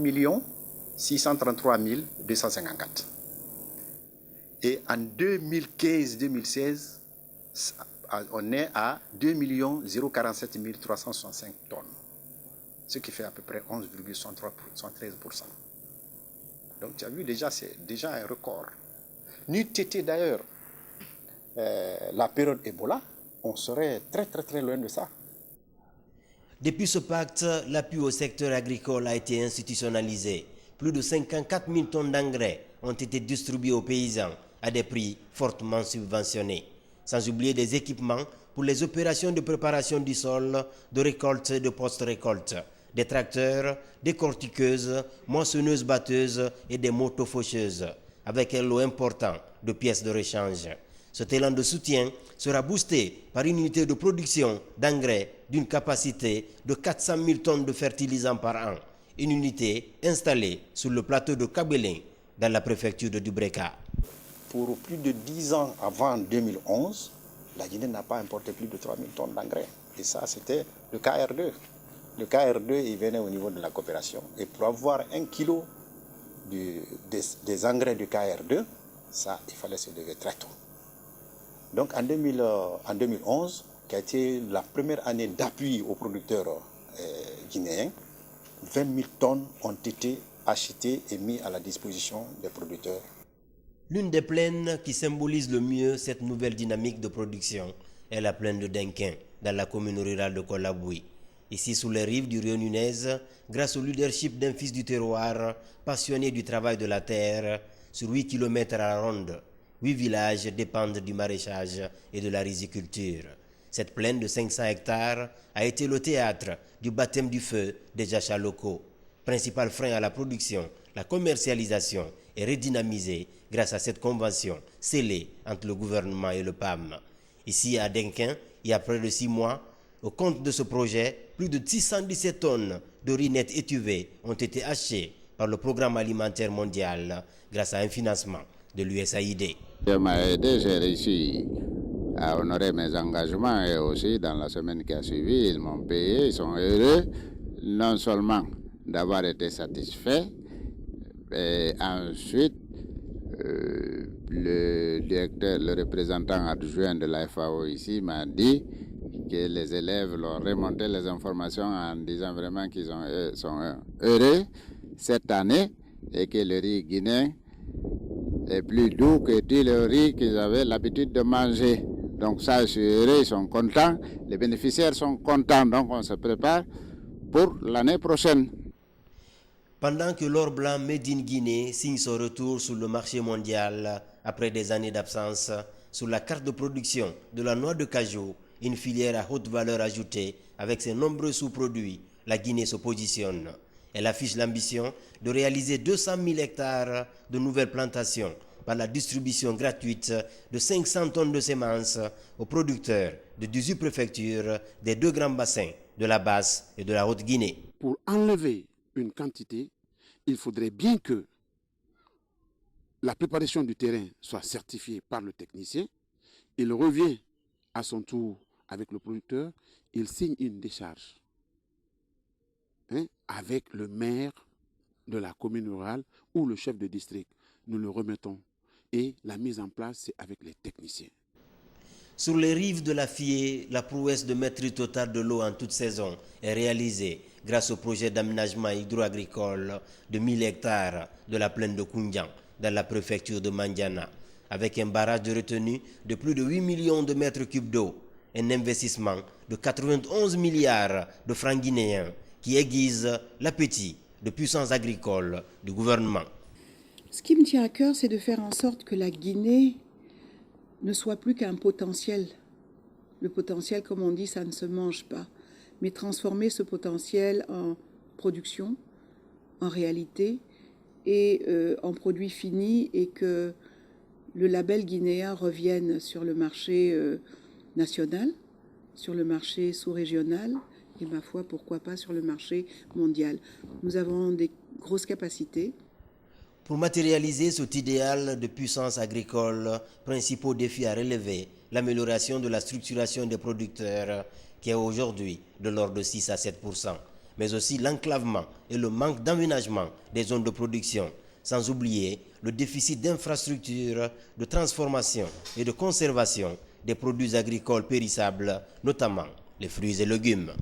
633 254. Et en 2015-2016, on est à 2 047 365 tonnes, ce qui fait à peu près 11,73%. Donc tu as vu, déjà, c'est déjà un record. N'eût été d'ailleurs la période Ebola, on serait très très très loin de ça. Depuis ce pacte, l'appui au secteur agricole a été institutionnalisé. Plus de 54 000 tonnes d'engrais ont été distribuées aux paysans à des prix fortement subventionnés. Sans oublier des équipements pour les opérations de préparation du sol, de récolte et de post-récolte, des tracteurs, des cortiqueuses, moissonneuses-batteuses et des motos-faucheuses, avec un lot important de pièces de rechange. Cet élan de soutien sera boosté par une unité de production d'engrais d'une capacité de 400 000 tonnes de fertilisants par an. Une unité installée sur le plateau de Kabelin, dans la préfecture de Dubreka. Pour plus de 10 ans avant 2011, la Guinée n'a pas importé plus de 3 000 tonnes d'engrais. Et ça, c'était le KR2. Le KR2, il venait au niveau de la coopération. Et pour avoir 1 kilo des engrais du KR2, ça, il fallait se lever très tôt. Donc en 2011, qui a été la première année d'appui aux producteurs guinéens, 20 000 tonnes ont été achetées et mises à la disposition des producteurs. L'une des plaines qui symbolise le mieux cette nouvelle dynamique de production est la plaine de Denquin, dans la commune rurale de Kolaboui. Ici, sous les rives du Rio Nunez, grâce au leadership d'un fils du terroir, passionné du travail de la terre, sur 8 km à la ronde, 8 villages dépendent du maraîchage et de la riziculture. Cette plaine de 500 hectares a été le théâtre du baptême du feu des achats locaux. Principal frein à la production, la commercialisation est redynamisée grâce à cette convention scellée entre le gouvernement et le PAM. Ici à Denquin, il y a près de 6 mois, au compte de ce projet, plus de 617 tonnes de riz net étuvé ont été achetées par le Programme alimentaire mondial grâce à un financement de l'USAID. Ça m'a aidé, j'ai réussi à honorer mes engagements et aussi dans la semaine qui a suivi, ils m'ont payé, ils sont heureux non seulement d'avoir été satisfaits, et ensuite le directeur, le représentant adjoint de la FAO ici m'a dit que les élèves leur remonté les informations en disant vraiment qu'ils sont heureux cette année et que le riz guinéen est plus doux que tout le riz qu'ils avaient l'habitude de manger. Donc ça, je suis heureux, ils sont contents, les bénéficiaires sont contents, donc on se prépare pour l'année prochaine. Pendant que l'or blanc Made in Guinée signe son retour sur le marché mondial après des années d'absence, sur la carte de production de la noix de cajou, une filière à haute valeur ajoutée avec ses nombreux sous-produits, la Guinée se positionne. Elle affiche l'ambition de réaliser 200 000 hectares de nouvelles plantations par la distribution gratuite de 500 tonnes de semences aux producteurs de 18 préfectures des 2 grands bassins de la Basse et de la Haute-Guinée. Pour enlever une quantité, il faudrait bien que la préparation du terrain soit certifiée par le technicien. Il revient à son tour avec le producteur, il signe une décharge avec le maire de la commune rurale ou le chef de district. Nous le remettons et la mise en place, c'est avec les techniciens. Sur les rives de la Fié, la prouesse de maîtrise totale de l'eau en toute saison est réalisée grâce au projet d'aménagement hydro-agricole de 1000 hectares de la plaine de Koundian dans la préfecture de Mandiana, avec un barrage de retenue de plus de 8 millions de mètres cubes d'eau, un investissement de 91 milliards de francs guinéens qui aiguise l'appétit de puissance agricole du gouvernement. Ce qui me tient à cœur, c'est de faire en sorte que la Guinée ne soit plus qu'un potentiel. Le potentiel, comme on dit, ça ne se mange pas. Mais transformer ce potentiel en production, en réalité, et en produit fini, et que le label guinéen revienne sur le marché national, sur le marché sous-régional, et ma foi, pourquoi pas sur le marché mondial. Nous avons des grosses capacités. Pour matérialiser cet idéal de puissance agricole, principaux défis à relever, l'amélioration de la structuration des producteurs, qui est aujourd'hui de l'ordre de 6 à 7%, mais aussi l'enclavement et le manque d'aménagement des zones de production, sans oublier le déficit d'infrastructures, de transformation et de conservation des produits agricoles périssables, notamment les fruits et légumes.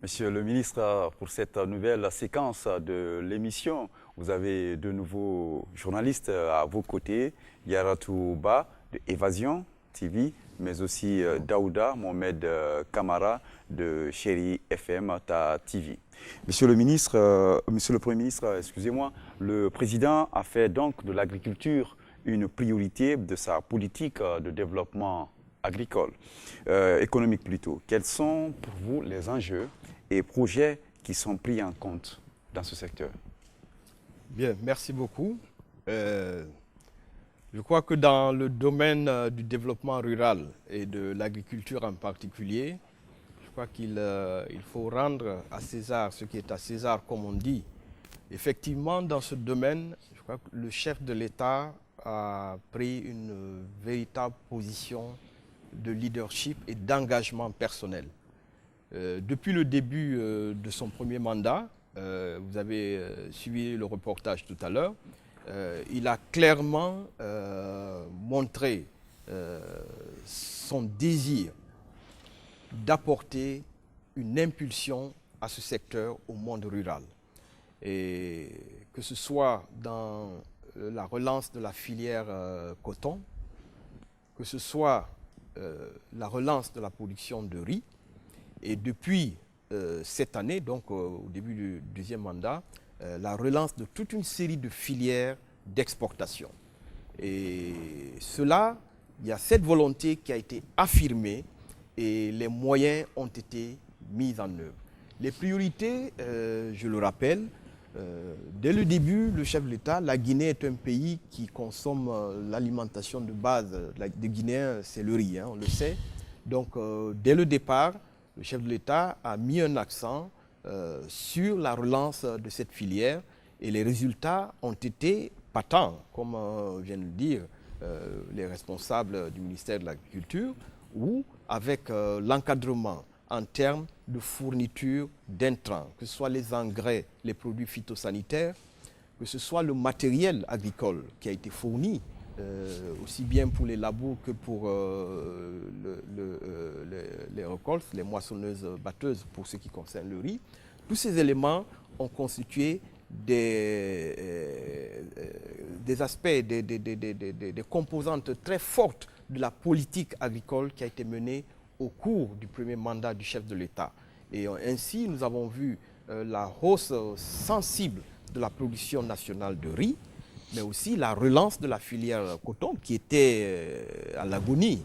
Monsieur le ministre, pour cette nouvelle séquence de l'émission, vous avez de nouveaux journalistes à vos côtés. Yaratou Ba de Évasion TV, mais aussi Daouda Mohamed Kamara de Chéri FM Ta TV. Monsieur le Premier ministre, excusez-moi, le président a fait donc de l'agriculture une priorité de sa politique de développement agricole, économique plutôt. Quels sont pour vous les enjeux et projets qui sont pris en compte dans ce secteur? Bien, merci beaucoup. Je crois que dans le domaine du développement rural et de l'agriculture en particulier, je crois qu'il faut rendre à César ce qui est à César, comme on dit. Effectivement, dans ce domaine, je crois que le chef de l'État a pris une véritable position de leadership et d'engagement personnel. Depuis le début de son premier mandat, vous avez suivi le reportage tout à l'heure, il a clairement montré son désir d'apporter une impulsion à ce secteur au monde rural. Et que ce soit dans la relance de la filière coton, que ce soit la relance de la production de riz, et depuis cette année, donc au début du deuxième mandat, la relance de toute une série de filières d'exportation. Et cela, il y a cette volonté qui a été affirmée et les moyens ont été mis en œuvre. Les priorités, je le rappelle, dès le début, le chef de l'État, la Guinée est un pays qui consomme l'alimentation de base des Guinéens, c'est le riz, on le sait. Donc dès le départ, le chef de l'État a mis un accent sur la relance de cette filière et les résultats ont été patents, comme viennent de le dire les responsables du ministère de l'Agriculture, où avec l'encadrement en termes de fourniture d'intrants, que ce soit les engrais, les produits phytosanitaires, que ce soit le matériel agricole qui a été fourni, aussi bien pour les labours que pour les récoltes, les moissonneuses batteuses pour ce qui concerne le riz. Tous ces éléments ont constitué des aspects, des composantes très fortes de la politique agricole qui a été menée au cours du premier mandat du chef de l'État. Et ainsi, nous avons vu la hausse sensible de la production nationale de riz, mais aussi la relance de la filière coton qui était à l'agonie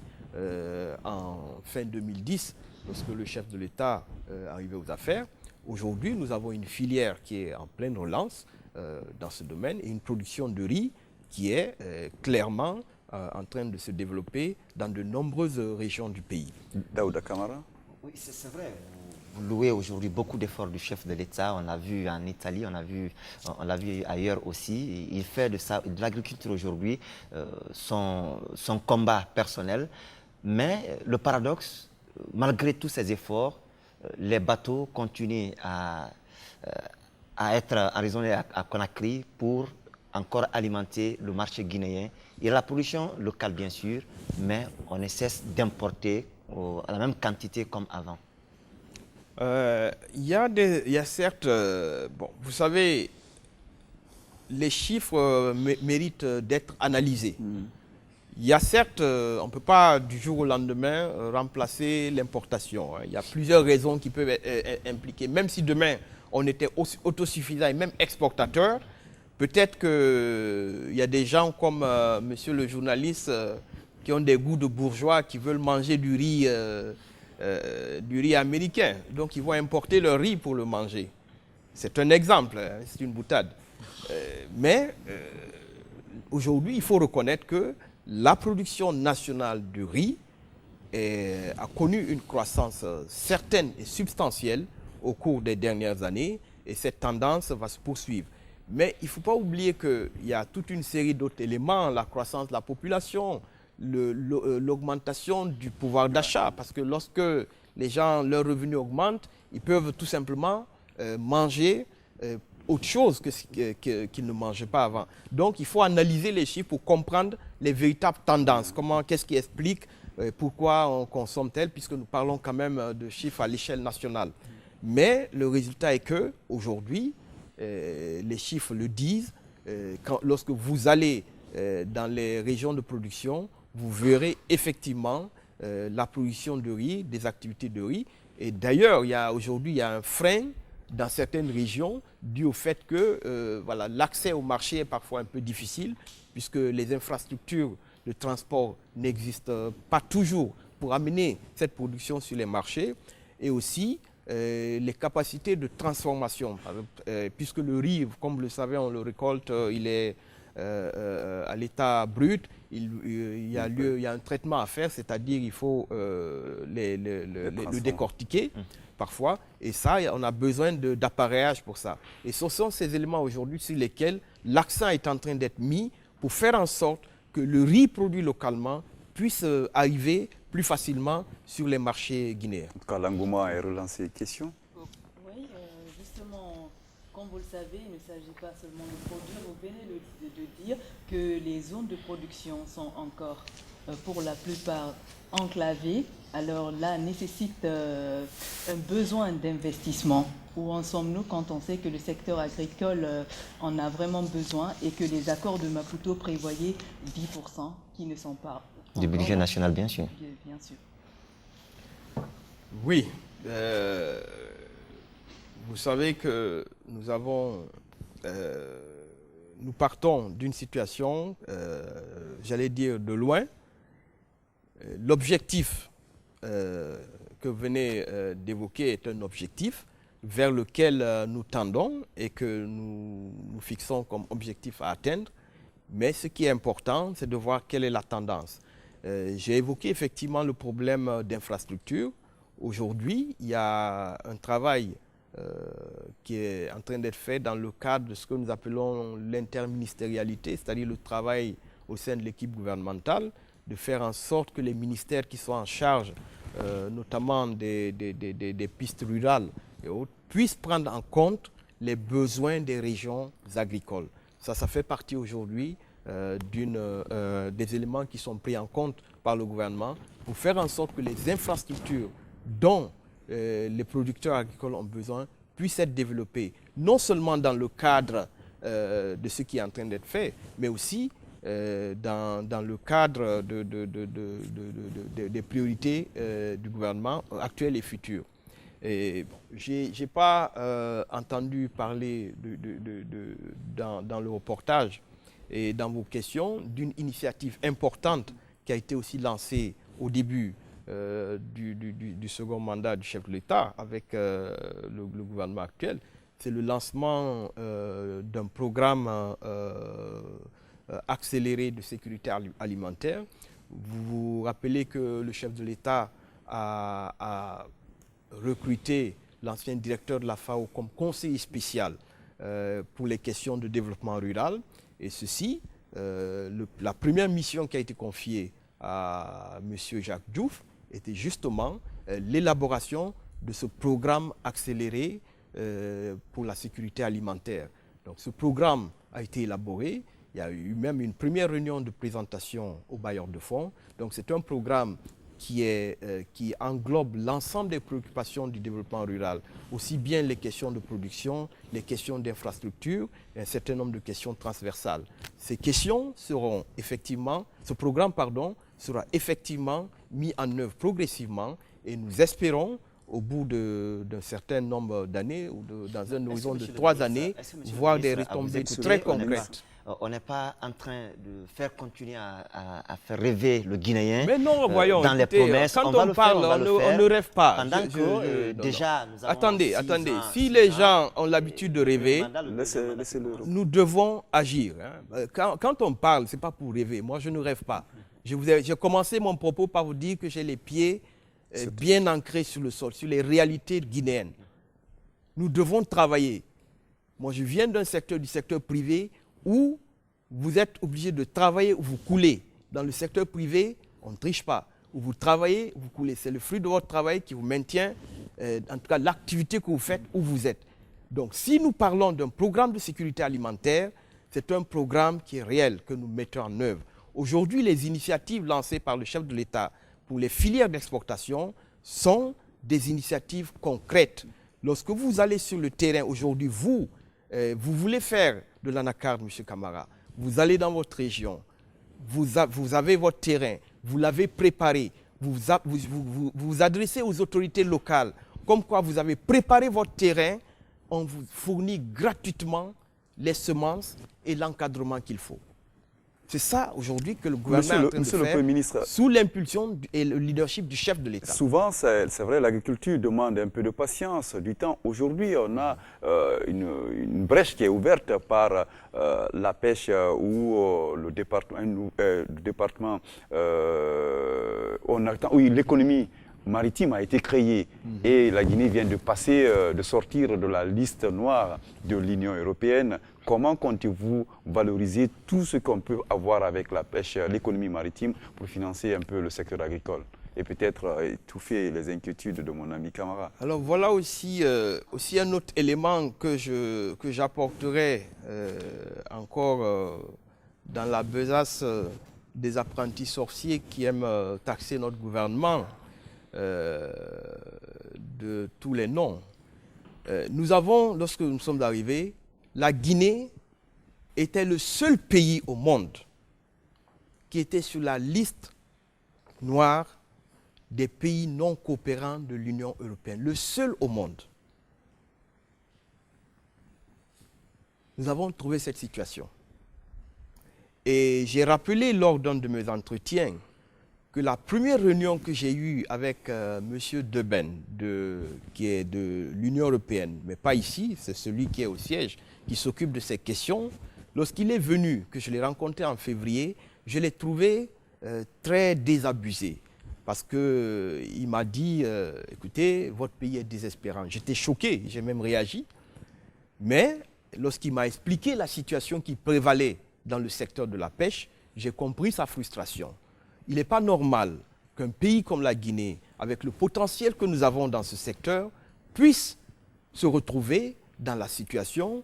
en fin 2010, lorsque le chef de l'État arrivait aux affaires. Aujourd'hui, nous avons une filière qui est en pleine relance dans ce domaine et une production de riz qui est clairement en train de se développer dans de nombreuses régions du pays. Daouda Kamara. Oui, c'est vrai. Vous louez aujourd'hui beaucoup d'efforts du chef de l'État. On l'a vu en Italie, on l'a vu ailleurs aussi. Il fait de l'agriculture aujourd'hui son combat personnel. Mais le paradoxe, malgré tous ces efforts, les bateaux continuent à être arraisonnés à Conakry pour encore alimenter le marché guinéen. Il y a la production locale, bien sûr, mais on ne cesse d'importer à la même quantité comme avant. Il y a certes, vous savez, les chiffres méritent d'être analysés. Il y a certes, on ne peut pas du jour au lendemain remplacer l'importation. Il y a plusieurs raisons qui peuvent être impliquées. Même si demain on était autosuffisant et même exportateur, peut-être qu'il y a des gens comme monsieur le journaliste qui ont des goûts de bourgeois qui veulent manger du riz américain. Donc ils vont importer leur riz pour le manger. C'est un exemple, c'est une boutade. Mais aujourd'hui, il faut reconnaître que la production nationale de riz a connu une croissance certaine et substantielle au cours des dernières années et cette tendance va se poursuivre. Mais il ne faut pas oublier qu'il y a toute une série d'autres éléments, la croissance de la population, l'augmentation du pouvoir d'achat, parce que lorsque les gens, leurs revenus augmentent, ils peuvent tout simplement manger autre chose qu'ils ne mangeaient pas avant. Donc il faut analyser les chiffres pour comprendre les véritables tendances. Qu'est-ce qui explique pourquoi on consomme tel, puisque nous parlons quand même de chiffres à l'échelle nationale. Mais le résultat est que aujourd'hui, les chiffres le disent, lorsque vous allez dans les régions de production, vous verrez effectivement la production de riz, des activités de riz. Et d'ailleurs, aujourd'hui, il y a un frein dans certaines régions dû au fait que l'accès au marché est parfois un peu difficile puisque les infrastructures de transport n'existent pas toujours pour amener cette production sur les marchés et aussi les capacités de transformation. Puisque le riz, comme vous le savez, on le récolte, il est à l'état brut, il y a un traitement à faire, c'est-à-dire il faut le décortiquer parfois, et ça, on a besoin d'appareillage pour ça. Et ce sont ces éléments aujourd'hui sur lesquels l'accent est en train d'être mis pour faire en sorte que le riz produit localement puisse arriver plus facilement sur les marchés guinéens. En tout cas, l'engouement est relancé. Question ? Oui, justement, comme vous le savez, il ne s'agit pas seulement de produire. Vous venez de dire que les zones de production sont encore, pour la plupart, enclavées. Alors là, nécessite un besoin d'investissement. Où en sommes-nous quand on sait que le secteur agricole en a vraiment besoin et que les accords de Maputo prévoyaient 10% qui ne sont pas... Du budget national, bien sûr. Bien sûr. Oui. Vous savez que nous partons d'une situation, j'allais dire de loin. L'objectif que vous venez d'évoquer est un objectif vers lequel nous tendons et que nous fixons comme objectif à atteindre. Mais ce qui est important, c'est de voir quelle est la tendance. J'ai évoqué effectivement le problème d'infrastructure. Aujourd'hui, il y a un travail qui est en train d'être fait dans le cadre de ce que nous appelons l'interministérialité, c'est-à-dire le travail au sein de l'équipe gouvernementale, de faire en sorte que les ministères qui sont en charge, notamment des pistes rurales et autres, puissent prendre en compte les besoins des régions agricoles. Ça fait partie aujourd'hui des éléments qui sont pris en compte par le gouvernement pour faire en sorte que les infrastructures dont les producteurs agricoles ont besoin puissent être développées, non seulement dans le cadre de ce qui est en train d'être fait, mais aussi dans le cadre des priorités du gouvernement actuel et futur. Et bon, je n'ai pas entendu parler dans le reportage et dans vos questions d'une initiative importante qui a été aussi lancée au début du second mandat du chef de l'État avec le gouvernement actuel. C'est le lancement d'un programme accéléré de sécurité alimentaire. Vous vous rappelez que le chef de l'État a recruté l'ancien directeur de la FAO comme conseiller spécial pour les questions de développement rural. Et ceci, la première mission qui a été confiée à M. Jacques Diouf était justement l'élaboration de ce programme accéléré pour la sécurité alimentaire. Donc ce programme a été élaboré. Il y a eu même une première réunion de présentation aux bailleurs de fonds. Donc c'est un programme qui englobe l'ensemble des préoccupations du développement rural, aussi bien les questions de production, les questions d'infrastructure et un certain nombre de questions transversales. Ces questions seront effectivement, ce programme sera effectivement mis en œuvre progressivement et nous espérons au bout d'un certain nombre d'années ou dans un horizon de 3 années, voir des retombées très concrètes. On n'est pas en train de faire continuer à faire rêver le Guinéen. Mais non, voyons, dans écoutez, les promesses. Quand on parle, on ne rêve pas. Pendant que déjà, nous avons attendez. Si les gens ont l'habitude de rêver, nous devons agir. Quand on parle, ce n'est pas pour rêver. Moi, je ne rêve pas. J'ai commencé mon propos par vous dire que j'ai les pieds bien ancrés sur le sol, sur les réalités guinéennes. Nous devons travailler. Moi, je viens du secteur privé, où vous êtes obligé de travailler ou vous coulez. Dans le secteur privé, on ne triche pas. Où vous travaillez, vous coulez. C'est le fruit de votre travail qui vous maintient, en tout cas l'activité que vous faites où vous êtes. Donc si nous parlons d'un programme de sécurité alimentaire, c'est un programme qui est réel, que nous mettons en œuvre. Aujourd'hui, les initiatives lancées par le chef de l'État pour les filières d'exportation sont des initiatives concrètes. Lorsque vous allez sur le terrain aujourd'hui, vous voulez faire de l'anacarde, M. Camara. Vous allez dans votre région, vous avez votre terrain, vous l'avez préparé, vous vous adressez aux autorités locales, comme quoi vous avez préparé votre terrain, on vous fournit gratuitement les semences et l'encadrement qu'il faut. C'est ça aujourd'hui que le gouvernement est en train de faire sous l'impulsion et le leadership du chef de l'État. Souvent, c'est vrai, l'agriculture demande un peu de patience, du temps. Aujourd'hui, on a une brèche qui est ouverte par la pêche où le département l'économie maritime a été créée et la Guinée vient de sortir de la liste noire de l'Union européenne. Comment comptez-vous valoriser tout ce qu'on peut avoir avec la pêche, l'économie maritime pour financer un peu le secteur agricole et peut-être étouffer les inquiétudes de mon ami Camara? Alors voilà aussi un autre élément que j'apporterai encore dans la besace des apprentis sorciers qui aiment taxer notre gouvernement de tous les noms. Nous avons, lorsque nous sommes arrivés, la Guinée était le seul pays au monde qui était sur la liste noire des pays non coopérants de l'Union européenne. Le seul au monde. Nous avons trouvé cette situation. Et j'ai rappelé lors d'un de mes entretiens que la première réunion que j'ai eue avec M. Deben, qui est de l'Union européenne, mais pas ici, c'est celui qui est au siège, qui s'occupe de ces questions, lorsqu'il est venu, que je l'ai rencontré en février, je l'ai trouvé très désabusé. Parce qu'il m'a dit, écoutez, votre pays est désespérant. J'étais choqué, j'ai même réagi. Mais lorsqu'il m'a expliqué la situation qui prévalait dans le secteur de la pêche, j'ai compris sa frustration. Il n'est pas normal qu'un pays comme la Guinée, avec le potentiel que nous avons dans ce secteur, puisse se retrouver dans la situation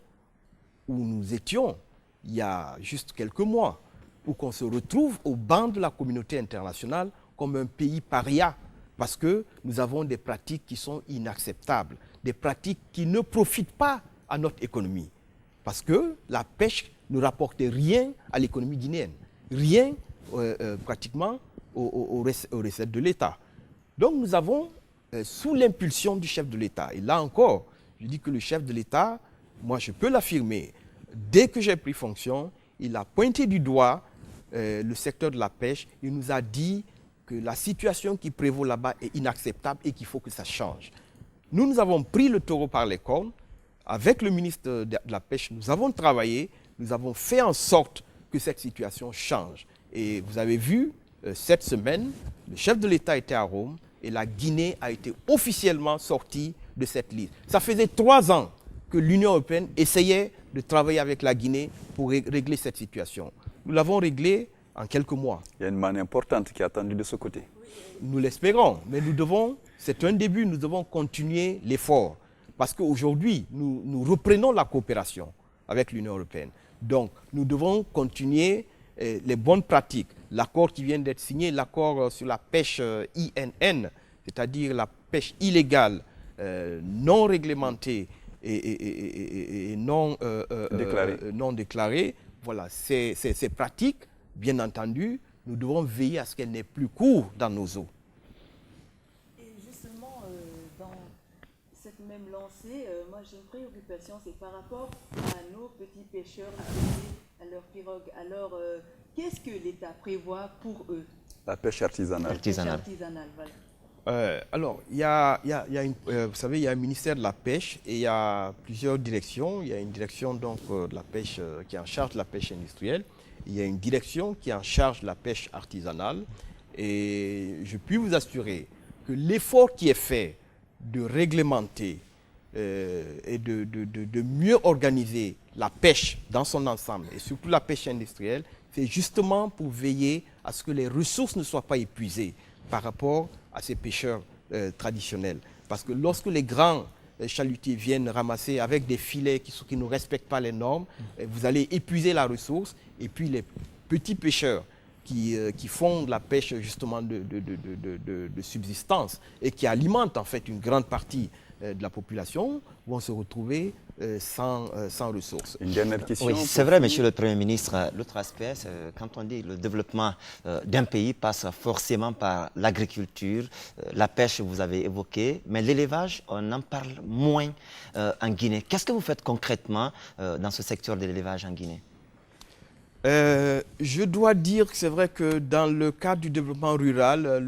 où nous étions il y a juste quelques mois, où qu'on se retrouve au banc de la communauté internationale comme un pays paria, parce que nous avons des pratiques qui sont inacceptables, des pratiques qui ne profitent pas à notre économie. Parce que la pêche ne rapportait rien à l'économie guinéenne. Rien pratiquement aux recettes de l'État. Donc nous avons, sous l'impulsion du chef de l'État, et là encore, je dis que le chef de l'État, moi je peux l'affirmer, dès que j'ai pris fonction, il a pointé du doigt le secteur de la pêche. Il nous a dit que la situation qui prévaut là-bas est inacceptable et qu'il faut que ça change. Nous avons pris le taureau par les cornes. Avec le ministre de la Pêche, nous avons travaillé, nous avons fait en sorte que cette situation change. Et vous avez vu, cette semaine, le chef de l'État était à Rome et la Guinée a été officiellement sortie de cette liste. Ça faisait 3 ans que l'Union européenne essayait de travailler avec la Guinée pour régler cette situation. Nous l'avons réglée en quelques mois. Il y a une manne importante qui est attendue de ce côté. Nous l'espérons, mais nous devons, c'est un début, nous devons continuer l'effort. Parce qu'aujourd'hui, nous reprenons la coopération avec l'Union européenne. Donc, nous devons continuer les bonnes pratiques. L'accord qui vient d'être signé, l'accord sur la pêche INN, c'est-à-dire la pêche illégale, non réglementée et non déclarée. Voilà, ces pratiques, bien entendu, nous devons veiller à ce qu'elles n'aient plus cours dans nos eaux. Même lancé, moi j'ai une préoccupation, c'est par rapport à nos petits pêcheurs, à leurs pirogues. Alors, qu'est-ce que l'État prévoit pour eux? La pêche artisanale. La pêche artisanale, voilà. Alors, vous savez, il y a un ministère de la pêche et il y a plusieurs directions. Il y a une direction donc, de la pêche qui est en charge de la pêche industrielle. Il y a une direction qui est en charge de la pêche artisanale. Et je puis vous assurer que l'effort qui est fait de réglementer et de mieux organiser la pêche dans son ensemble, et surtout la pêche industrielle, c'est justement pour veiller à ce que les ressources ne soient pas épuisées par rapport à ces pêcheurs traditionnels. Parce que lorsque les grands chalutiers viennent ramasser avec des filets qui ne respectent pas les normes, vous allez épuiser la ressource, et puis les petits pêcheurs qui font de la pêche justement de subsistance et qui alimentent en fait une grande partie de la population vont se retrouver sans ressources. Une dernière question. Oui, c'est vrai, Monsieur le Premier ministre. L'autre aspect, quand on dit le développement d'un pays passe forcément par l'agriculture, la pêche, vous avez évoqué, mais l'élevage, on en parle moins en Guinée. Qu'est-ce que vous faites concrètement dans ce secteur de l'élevage en Guinée? Je dois dire que c'est vrai que dans le cadre du développement rural,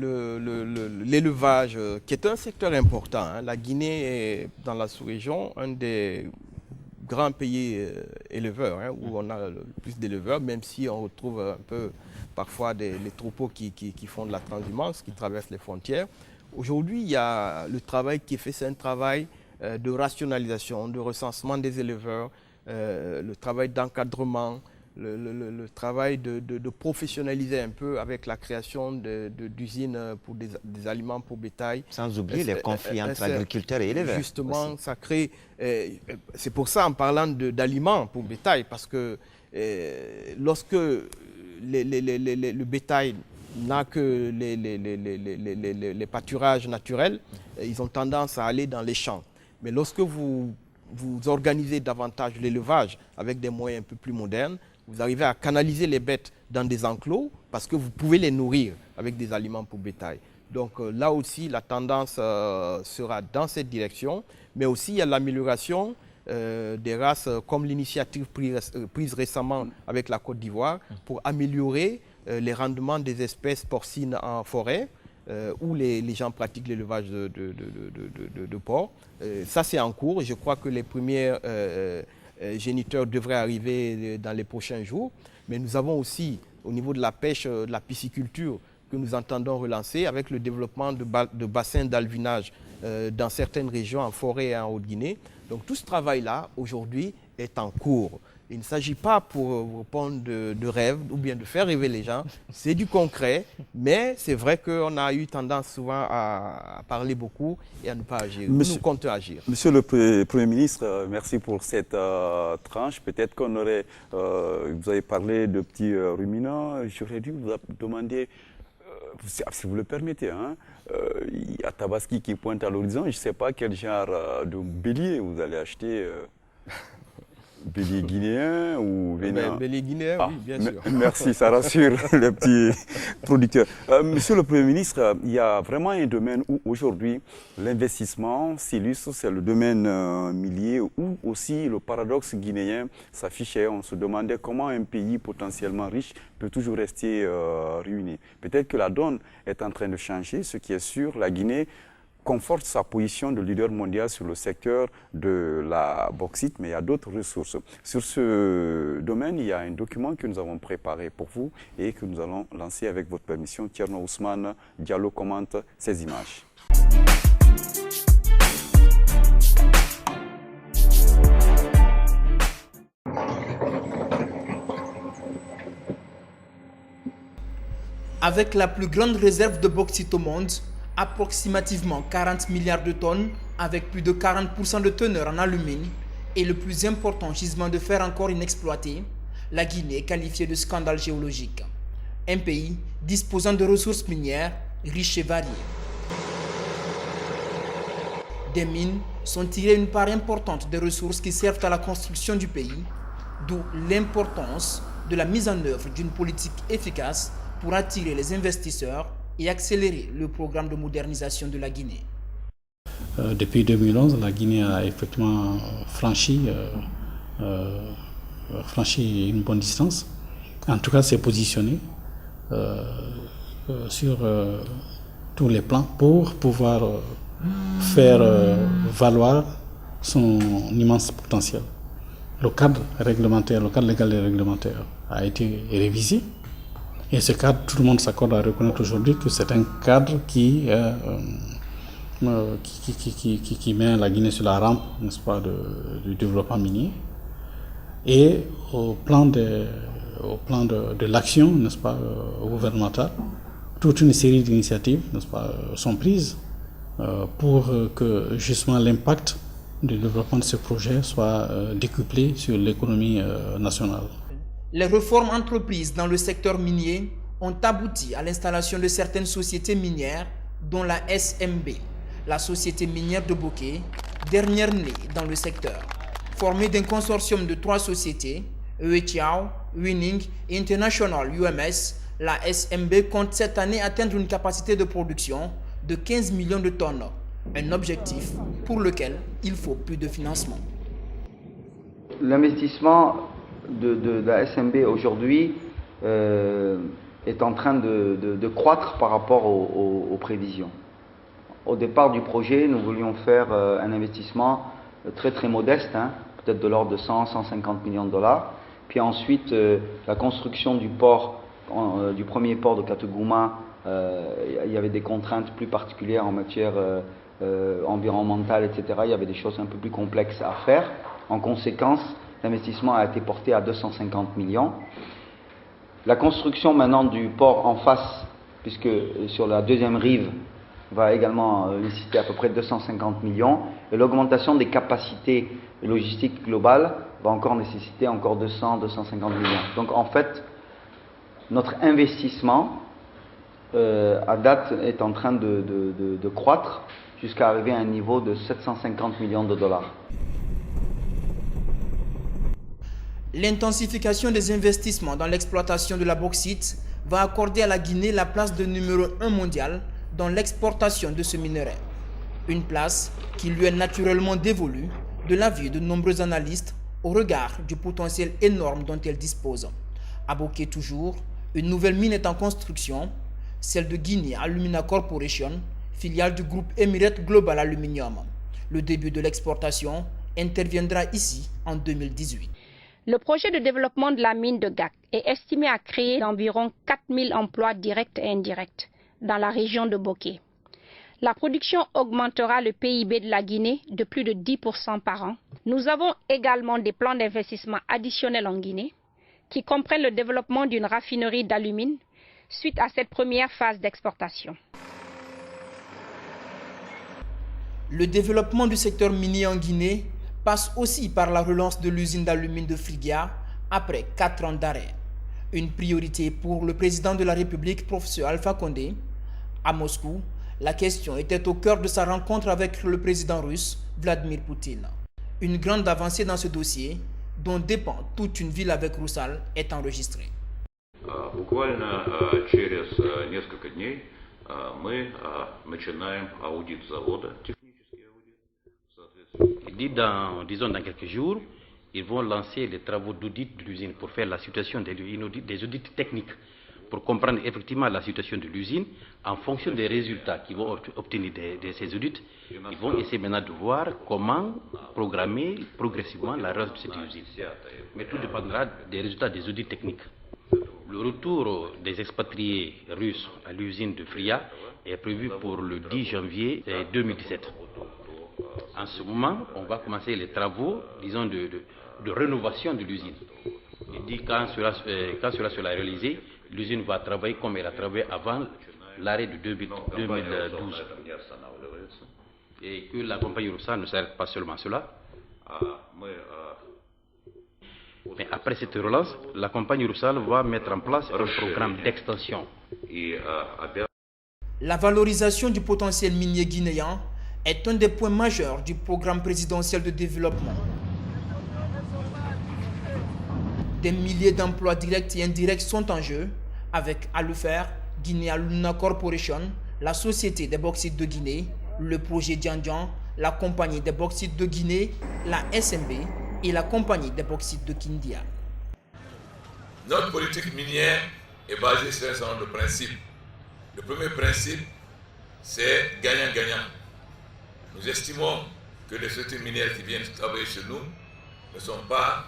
l'élevage, qui est un secteur important, hein, la Guinée est dans la sous-région un des grands pays éleveurs, hein, où on a le plus d'éleveurs, même si on retrouve un peu parfois les troupeaux qui font de la transhumance, qui traversent les frontières. Aujourd'hui, il y a le travail qui est fait, c'est un travail de rationalisation, de recensement des éleveurs, le travail d'encadrement, le travail de professionnaliser un peu avec la création d'usines pour des aliments pour bétail. Sans oublier les conflits entre agriculteurs et éleveurs. Justement, aussi. Ça crée... c'est pour ça, en parlant d'aliments pour bétail, parce que lorsque le bétail n'a que les pâturages naturels, ils ont tendance à aller dans les champs. Mais lorsque vous organisez davantage l'élevage avec des moyens un peu plus modernes, vous arrivez à canaliser les bêtes dans des enclos parce que vous pouvez les nourrir avec des aliments pour bétail. Donc là aussi, la tendance sera dans cette direction. Mais aussi, il y a l'amélioration des races comme l'initiative prise récemment avec la Côte d'Ivoire pour améliorer les rendements des espèces porcines en forêt où les gens pratiquent l'élevage de porcs. Ça, c'est en cours. Je crois que les premiers géniteurs devraient arriver dans les prochains jours. Mais nous avons aussi, au niveau de la pêche, de la pisciculture, que nous entendons relancer avec le développement de bassins d'alvinage dans certaines régions, en forêt et en Haute-Guinée. Donc tout ce travail-là, aujourd'hui, est en cours. Il ne s'agit pas pour répondre de rêves ou bien de faire rêver les gens. C'est du concret, mais c'est vrai qu'on a eu tendance souvent à parler beaucoup et à ne pas agir. Nous comptons agir. Monsieur le Premier ministre, merci pour cette tranche. Peut-être qu'on aurait... vous avez parlé de petits ruminants. J'aurais dû vous demander, si vous le permettez, hein, il y a Tabaski qui pointe à l'horizon. Je ne sais pas quel genre de bélier vous allez acheter Bélier guinéen ou vénin? Bélier guinéen, oui, bien sûr. Merci, ça rassure les petits producteurs. Monsieur le Premier ministre, il y a vraiment un domaine où aujourd'hui l'investissement s'illustre, c'est le domaine minier, où aussi le paradoxe guinéen s'affichait. On se demandait comment un pays potentiellement riche peut toujours rester ruiné. Peut-être que la donne est en train de changer. Ce qui est sûr, la Guinée conforte sa position de leader mondial sur le secteur de la bauxite, mais il y a d'autres ressources. Sur ce domaine, il y a un document que nous avons préparé pour vous et que nous allons lancer avec votre permission. Thierno Ousmane Diallo commente ces images. Avec la plus grande réserve de bauxite au monde, approximativement 40 milliards de tonnes, avec plus de 40% de teneur en alumine, et le plus important gisement de fer encore inexploité, la Guinée est qualifiée de scandale géologique. Un pays disposant de ressources minières riches et variées. Des mines sont tirées une part importante des ressources qui servent à la construction du pays, d'où l'importance de la mise en œuvre d'une politique efficace pour attirer les investisseurs et accélérer le programme de modernisation de la Guinée. Depuis 2011, la Guinée a effectivement franchi une bonne distance. En tout cas, s'est positionnée sur tous les plans pour pouvoir faire valoir son immense potentiel. Le cadre réglementaire, le cadre légal et réglementaire a été révisé. Et ce cadre, tout le monde s'accorde à reconnaître aujourd'hui que c'est un cadre qui met la Guinée sur la rampe, n'est-ce pas, du développement minier. Et au plan de l'action, n'est-ce pas, gouvernementale, toute une série d'initiatives, n'est-ce pas, sont prises pour que justement l'impact du développement de ce projet soit décuplé sur l'économie nationale. Les réformes entreprises dans le secteur minier ont abouti à l'installation de certaines sociétés minières, dont la SMB, la société minière de Boké, dernière née dans le secteur. Formée d'un consortium de 3 sociétés, Eutiao, Winning et International UMS, la SMB compte cette année atteindre une capacité de production de 15 millions de tonnes, un objectif pour lequel il faut plus de financement. L'investissement de la SMB aujourd'hui est en train de croître par rapport aux prévisions. Au départ du projet, nous voulions faire un investissement très très modeste, peut-être de l'ordre de 100-150 millions de dollars. Puis ensuite, la construction du port, du premier port de Katogouma, il y avait des contraintes plus particulières en matière environnementale, etc. Il y avait des choses un peu plus complexes à faire. En conséquence, l'investissement a été porté à 250 millions. La construction maintenant du port en face, puisque sur la deuxième rive, va également nécessiter à peu près 250 millions. Et l'augmentation des capacités logistiques globales va encore nécessiter encore 200-250 millions. Donc en fait, notre investissement à date est en train de croître jusqu'à arriver à un niveau de 750 millions de dollars. L'intensification des investissements dans l'exploitation de la bauxite va accorder à la Guinée la place de numéro 1 mondial dans l'exportation de ce minerai. Une place qui lui est naturellement dévolue de l'avis de nombreux analystes au regard du potentiel énorme dont elle dispose. À Boké toujours, une nouvelle mine est en construction, celle de Guinea Alumina Corporation, filiale du groupe Emirates Global Aluminium. Le début de l'exportation interviendra ici en 2018. Le projet de développement de la mine de Gak est estimé à créer environ 4000 emplois directs et indirects dans la région de Boké. La production augmentera le PIB de la Guinée de plus de 10% par an. Nous avons également des plans d'investissement additionnels en Guinée qui comprennent le développement d'une raffinerie d'alumine suite à cette première phase d'exportation. Le développement du secteur minier en Guinée passe aussi par la relance de l'usine d'alumine de Frigia après 4 ans d'arrêt. Une priorité pour le président de la République, professeur Alpha Condé. À Moscou, la question était au cœur de sa rencontre avec le président russe, Vladimir Poutine. Une grande avancée dans ce dossier, dont dépend toute une ville avec Roussal, est enregistrée. Буквально через несколько дней мы начинаем аудит завода, технический аудит. Disons dans quelques jours, ils vont lancer les travaux d'audit de l'usine pour faire la situation des audits techniques, pour comprendre effectivement la situation de l'usine. En fonction des résultats qu'ils vont obtenir de ces audits, ils vont essayer maintenant de voir comment programmer progressivement la reste de cette usine. Mais tout dépendra des résultats des audits techniques. Le retour des expatriés russes à l'usine de Fria est prévu pour le 10 janvier 2017. En ce moment, on va commencer les travaux, disons, de rénovation de l'usine. Il dit quand cela sera réalisé, l'usine va travailler comme elle a travaillé avant l'arrêt de 2012. Et que la compagnie Roussal ne s'arrête pas seulement à cela. Mais après cette relance, la compagnie Roussal va mettre en place un programme d'extension. La valorisation du potentiel minier guinéen est un des points majeurs du programme présidentiel de développement. Des milliers d'emplois directs et indirects sont en jeu avec Alufer, Guinea Luna Corporation, la Société des bauxites de Guinée, le projet Diandian, la Compagnie des bauxites de Guinée, la SMB et la Compagnie des bauxites de Kindia. Notre politique minière est basée sur un certain nombre de principes. Le premier principe, c'est gagnant-gagnant. Nous estimons que les sociétés minières qui viennent travailler chez nous ne sont pas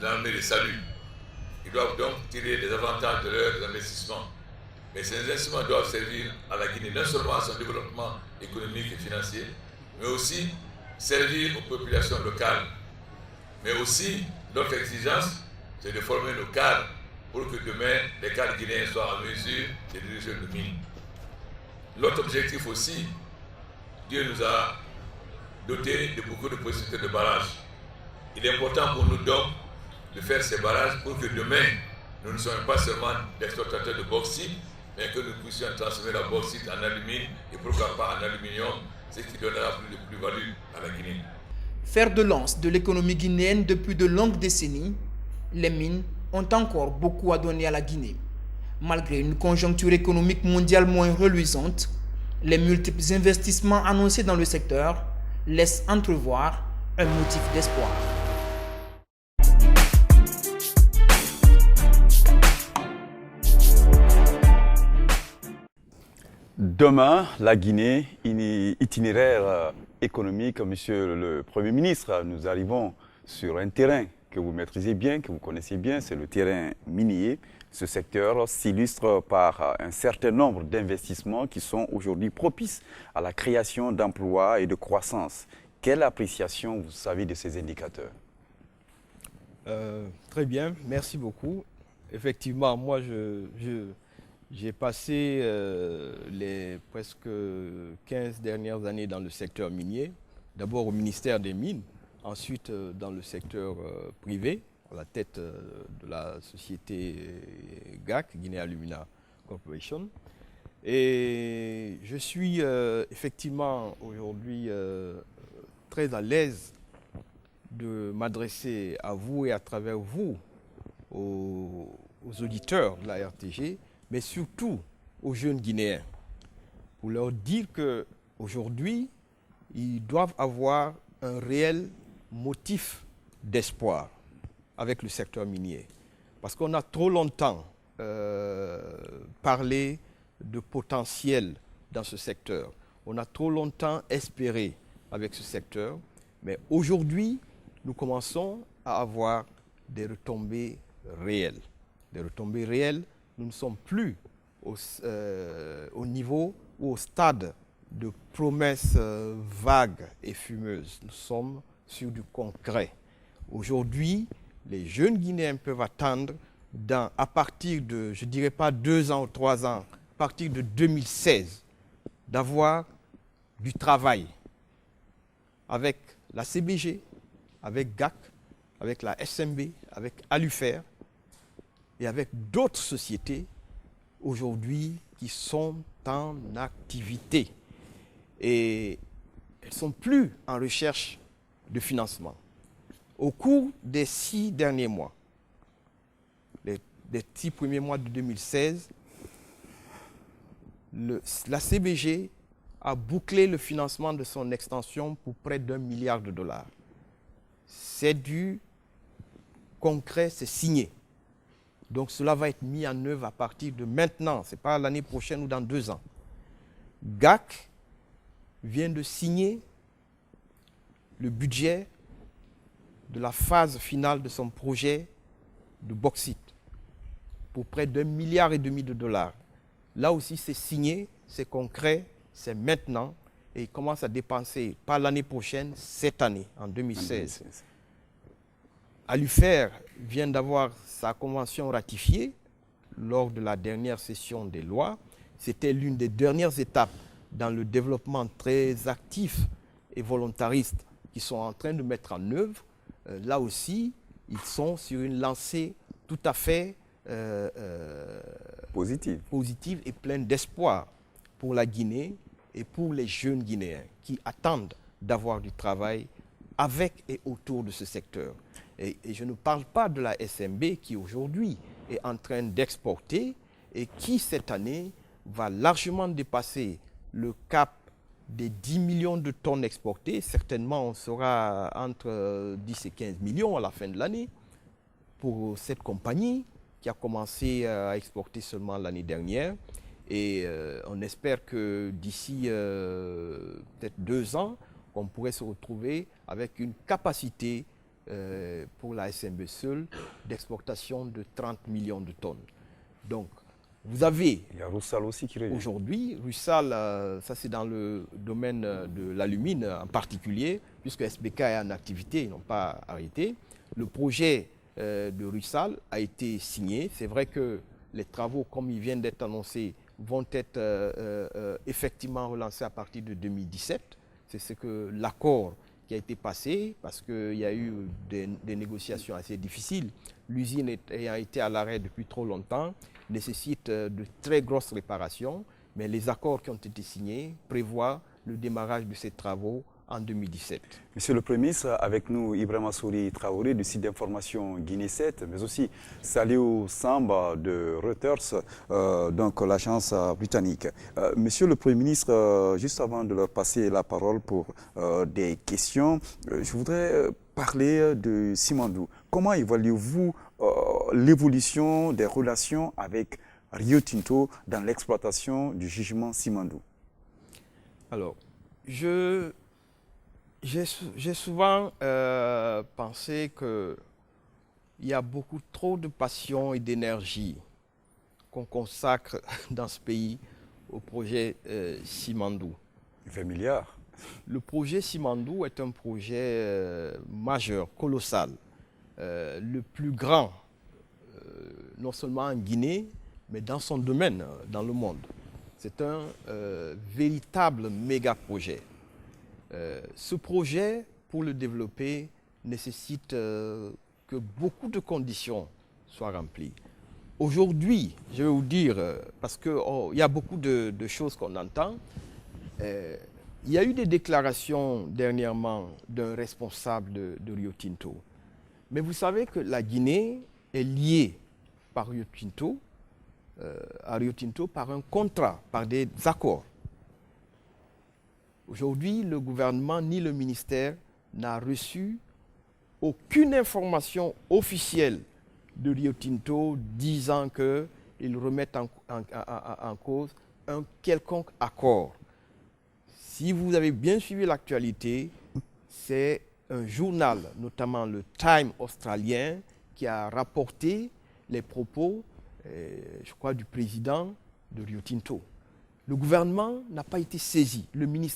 l'armée de salut. Ils doivent donc tirer des avantages de leurs investissements. Mais ces investissements doivent servir à la Guinée non seulement à son développement économique et financier, mais aussi servir aux populations locales. Mais aussi, notre exigence, c'est de former nos cadres pour que demain, les cadres guinéens soient en mesure de diriger le mine. L'autre objectif aussi, Dieu nous a dotés de beaucoup de possibilités de barrages. Il est important pour nous donc de faire ces barrages pour que demain, nous ne soyons pas seulement des exploitateurs de bauxite, mais que nous puissions transformer la bauxite en alumine et pourquoi pas en aluminium, ce qui donnera plus de plus-value à la Guinée. Fer de lance de l'économie guinéenne depuis de longues décennies, les mines ont encore beaucoup à donner à la Guinée. Malgré une conjoncture économique mondiale moins reluisante, les multiples investissements annoncés dans le secteur laissent entrevoir un motif d'espoir. Demain, la Guinée, itinéraire économique, monsieur le Premier ministre, nous arrivons sur un terrain que vous maîtrisez bien, que vous connaissez bien, c'est le terrain minier. Ce secteur s'illustre par un certain nombre d'investissements qui sont aujourd'hui propices à la création d'emplois et de croissance. Quelle appréciation vous avez de ces indicateurs? Très bien, merci beaucoup. Effectivement, moi, j'ai passé les presque 15 dernières années dans le secteur minier, d'abord au ministère des Mines, ensuite dans le secteur privé, à la tête de la société GAC, Guinea Alumina Corporation. Et je suis effectivement aujourd'hui très à l'aise de m'adresser à vous et à travers vous aux auditeurs de la RTG, mais surtout aux jeunes Guinéens, pour leur dire qu'aujourd'hui, ils doivent avoir un réel motif d'espoir avec le secteur minier. Parce qu'on a trop longtemps parlé de potentiel dans ce secteur. On a trop longtemps espéré avec ce secteur, mais aujourd'hui, nous commençons à avoir des retombées réelles. Des retombées réelles. Nous ne sommes plus au niveau ou au stade de promesses vagues et fumeuses. Nous sommes sur du concret. Aujourd'hui, les jeunes Guinéens peuvent attendre, à partir de, je ne dirais pas 2 ans ou 3 ans, à partir de 2016, d'avoir du travail avec la CBG, avec GAC, avec la SMB, avec Alufer, et avec d'autres sociétés aujourd'hui qui sont en activité. Et elles ne sont plus en recherche de financement. Au cours des 6 derniers mois, les 6 premiers mois de 2016, la CBG a bouclé le financement de son extension pour près d'1 milliard de dollars. C'est du concret, c'est signé. Donc cela va être mis en œuvre à partir de maintenant, ce n'est pas l'année prochaine ou dans 2 ans. GAC vient de signer le budget de la phase finale de son projet de bauxite pour près d'1,5 milliard de dollars. Là aussi, c'est signé, c'est concret, c'est maintenant et il commence à dépenser, pas l'année prochaine, cette année, en 2016. Alufer vient d'avoir sa convention ratifiée lors de la dernière session des lois. C'était l'une des dernières étapes dans le développement très actif et volontariste qu'ils sont en train de mettre en œuvre. Là aussi, ils sont sur une lancée tout à fait positive et pleine d'espoir pour la Guinée et pour les jeunes Guinéens qui attendent d'avoir du travail avec et autour de ce secteur. Et je ne parle pas de la SMB qui aujourd'hui est en train d'exporter et qui cette année va largement dépasser le cap des 10 millions de tonnes exportées. Certainement, on sera entre 10 et 15 millions à la fin de l'année pour cette compagnie qui a commencé à exporter seulement l'année dernière. Et on espère que d'ici peut-être 2 ans, on pourrait se retrouver avec une capacité pour la SMB seule d'exportation de 30 millions de tonnes. Donc, vous avez... Il y a Russal aussi qui revient. Aujourd'hui, Russal, ça c'est dans le domaine de l'alumine en particulier, puisque SBK est en activité, ils n'ont pas arrêté. Le projet de Russal a été signé. C'est vrai que les travaux, comme ils viennent d'être annoncés, vont être effectivement relancés à partir de 2017. C'est ce que l'accord qui a été passé, parce qu'il y a eu des négociations assez difficiles. L'usine ayant été à l'arrêt depuis trop longtemps, nécessite de très grosses réparations, mais les accords qui ont été signés prévoient le démarrage de ces travaux en 2017. Monsieur le Premier ministre, avec nous Ibrahima Souri Traoré du site d'information Guinée 7, mais aussi Saliou Samba de Reuters, donc l'agence britannique. Monsieur le Premier ministre, juste avant de leur passer la parole pour des questions, je voudrais parler de Simandou. Comment évaluez-vous l'évolution des relations avec Rio Tinto dans l'exploitation du gisement Simandou? Alors, j'ai souvent pensé qu'il y a beaucoup trop de passion et d'énergie qu'on consacre dans ce pays au projet Simandou. 20 milliards. Le projet Simandou est un projet majeur, colossal, le plus grand, non seulement en Guinée, mais dans son domaine, dans le monde. C'est un véritable méga projet. Ce projet, pour le développer, nécessite que beaucoup de conditions soient remplies. Aujourd'hui, je vais vous dire, parce qu'il y a beaucoup de choses qu'on entend, il y a eu des déclarations dernièrement d'un responsable de Rio Tinto. Mais vous savez que la Guinée est liée par Rio Tinto, à Rio Tinto par un contrat, par des accords. Aujourd'hui, le gouvernement ni le ministère n'a reçu aucune information officielle de Rio Tinto disant qu'ils remettent en cause un quelconque accord. Si vous avez bien suivi l'actualité, c'est un journal, notamment le Time australien, qui a rapporté les propos, je crois, du président de Rio Tinto. Le gouvernement n'a pas été saisi,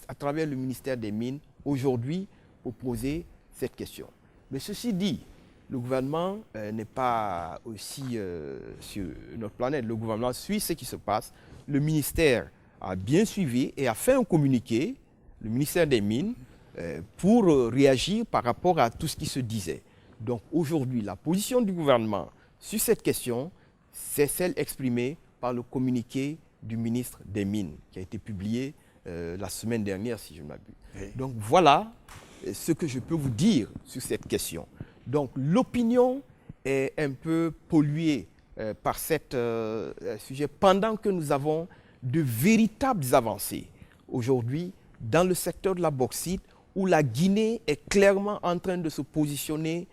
à travers le ministère des Mines, aujourd'hui, pour poser cette question. Mais ceci dit, le gouvernement n'est pas aussi sur notre planète. Le gouvernement suit ce qui se passe. Le ministère a bien suivi et a fait un communiqué, le ministère des Mines, pour réagir par rapport à tout ce qui se disait. Donc aujourd'hui, la position du gouvernement sur cette question, c'est celle exprimée par le communiqué du ministre des Mines, qui a été publié la semaine dernière, si je ne m'abuse. Donc voilà ce que je peux vous dire sur cette question. Donc l'opinion est un peu polluée par ce sujet pendant que nous avons de véritables avancées aujourd'hui dans le secteur de la bauxite où la Guinée est clairement en train de se positionner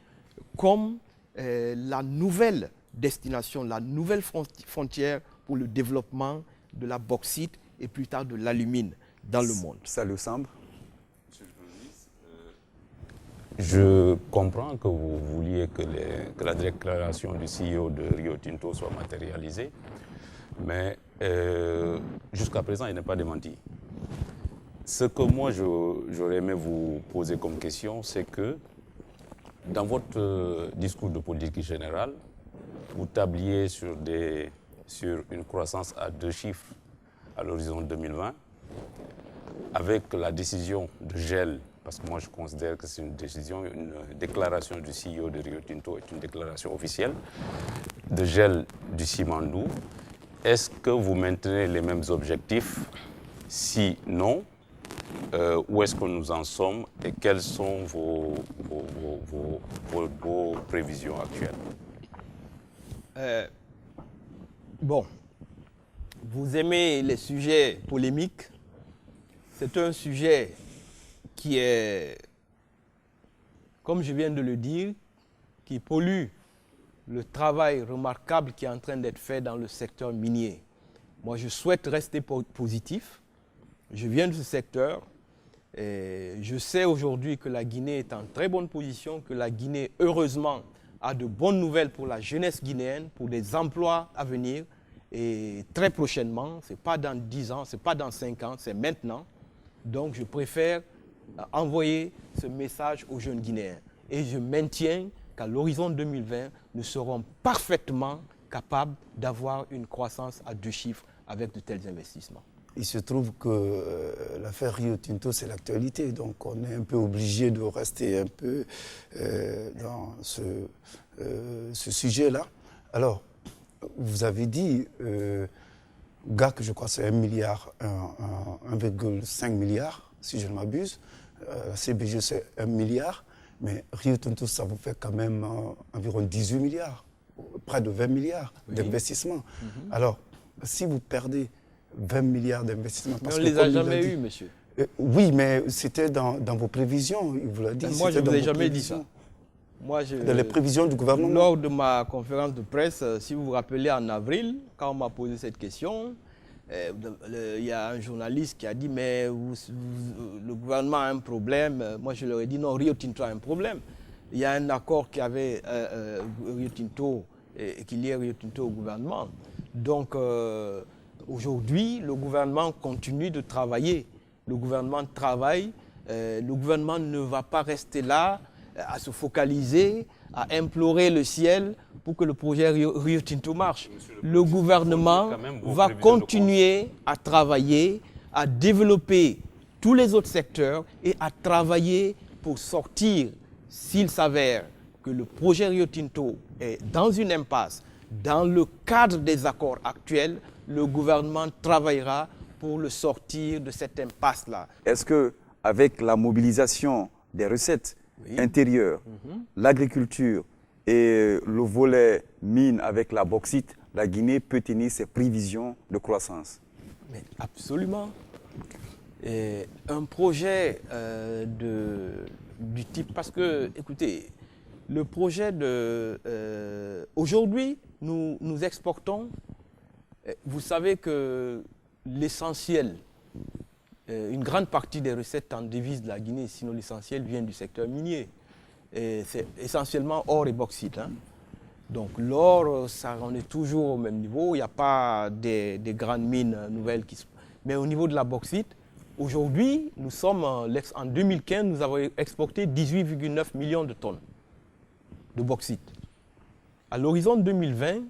comme la nouvelle destination, la nouvelle frontière pour le développement de la bauxite et plus tard de l'alumine dans le monde. Ça le semble? Je comprends que vous vouliez que la déclaration du CEO de Rio Tinto soit matérialisée, mais jusqu'à présent, il n'est pas démenti. Ce que moi, j'aurais aimé vous poser comme question, c'est que dans votre discours de politique générale, vous tabliez sur une croissance à 2 chiffres à l'horizon 2020, avec la décision de gel, parce que moi je considère que c'est une déclaration du CEO de Rio Tinto est une déclaration officielle, de gel du Simandou. Est-ce que vous maintenez les mêmes objectifs? Si non, où est-ce que nous en sommes et quelles sont vos prévisions actuelles? Bon, vous aimez les sujets polémiques. C'est un sujet qui est, comme je viens de le dire, qui pollue le travail remarquable qui est en train d'être fait dans le secteur minier. Moi, je souhaite rester positif. Je viens de ce secteur. Et je sais aujourd'hui que la Guinée est en très bonne position, que la Guinée, heureusement, a de bonnes nouvelles pour la jeunesse guinéenne, pour des emplois à venir. Et très prochainement, ce n'est pas dans 10 ans, ce n'est pas dans 5 ans, c'est maintenant. Donc je préfère envoyer ce message aux jeunes Guinéens. Et je maintiens qu'à l'horizon 2020, nous serons parfaitement capables d'avoir une croissance à 2 chiffres avec de tels investissements. Il se trouve que l'affaire Rio Tinto, c'est l'actualité. Donc on est un peu obligé de rester un peu dans ce sujet-là. Alors, vous avez dit, GAC, je crois, c'est 1,5 milliard, si je ne m'abuse. CBG, c'est 1 milliard. Mais Rio Tinto, ça vous fait quand même environ 18 milliards, près de 20 milliards d'investissements. Alors, si vous perdez 20 milliards d'investissements... Mais on ne les a jamais eus, monsieur. Oui, mais c'était dans vos prévisions, il vous l'a dit. Moi, je ne vous ai jamais dit ça. Moi, dans les prévisions du gouvernement. Lors de ma conférence de presse, si vous vous rappelez, en avril, quand on m'a posé cette question, il y a un journaliste qui a dit « mais le gouvernement a un problème ». Moi, je leur ai dit « non, Rio Tinto a un problème ». Il y a un accord qui avait Rio Tinto et qui liait Rio Tinto au gouvernement. Donc, aujourd'hui, le gouvernement continue de travailler. Le gouvernement travaille. Le gouvernement ne va pas rester là à se focaliser, à implorer le ciel pour que le projet Rio Tinto marche. Le gouvernement va continuer à travailler, à développer tous les autres secteurs et à travailler pour sortir, s'il s'avère que le projet Rio Tinto est dans une impasse, dans le cadre des accords actuels, le gouvernement travaillera pour le sortir de cette impasse-là. Est-ce qu'avec la mobilisation des recettes intérieures, l'agriculture et le volet mine avec la bauxite, la Guinée peut tenir ses prévisions de croissance? Mais absolument. Et un projet du type... Parce que, écoutez, le projet de... aujourd'hui, nous exportons... Vous savez que l'essentiel, une grande partie des recettes en devises de la Guinée, sinon l'essentiel, vient du secteur minier. C'est essentiellement or et bauxite. Hein. Donc l'or, on est toujours au même niveau. Il n'y a pas des grandes mines nouvelles qui se... Mais au niveau de la bauxite, aujourd'hui, nous sommes en 2015, nous avons exporté 18,9 millions de tonnes de bauxite. À l'horizon 2020,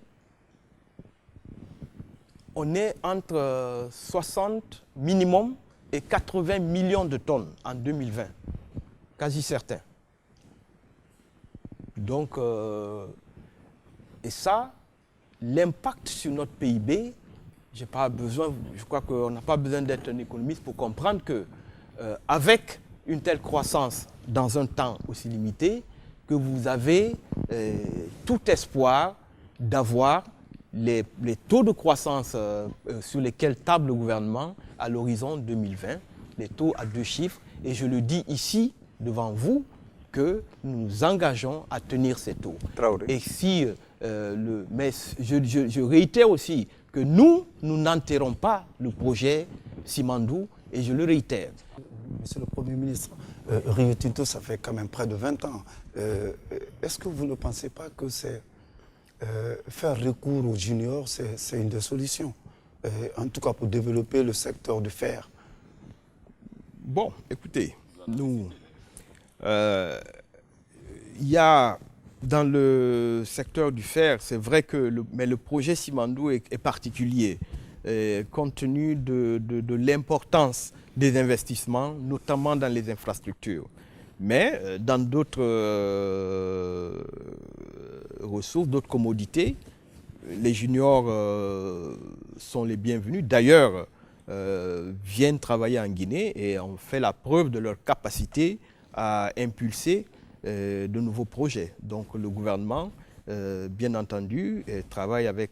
on est entre 60 minimum et 80 millions de tonnes en 2020, quasi certain. Donc, et ça, l'impact sur notre PIB, je crois qu'on n'a pas besoin d'être un économiste pour comprendre que avec une telle croissance dans un temps aussi limité que vous avez tout espoir d'avoir les taux de croissance sur lesquels table le gouvernement à l'horizon 2020, les taux à 2 chiffres. Et je le dis ici, devant vous, que nous nous engageons à tenir ces taux. Et si, mais je réitère aussi que nous n'enterrons pas le projet Simandou, et je le réitère. Monsieur le Premier ministre, Rio Tinto, ça fait quand même près de 20 ans. Est-ce que vous ne pensez pas que c'est faire recours aux juniors, c'est une des solutions, en tout cas pour développer le secteur du fer? Bon, écoutez, nous, il y a dans le secteur du fer, c'est vrai que le projet Simandou est particulier, compte tenu de l'importance des investissements, notamment dans les infrastructures. Mais dans d'autres ressources, d'autres commodités, les juniors sont les bienvenus. D'ailleurs, viennent travailler en Guinée et ont fait la preuve de leur capacité à impulser de nouveaux projets. Donc le gouvernement, bien entendu, travaille avec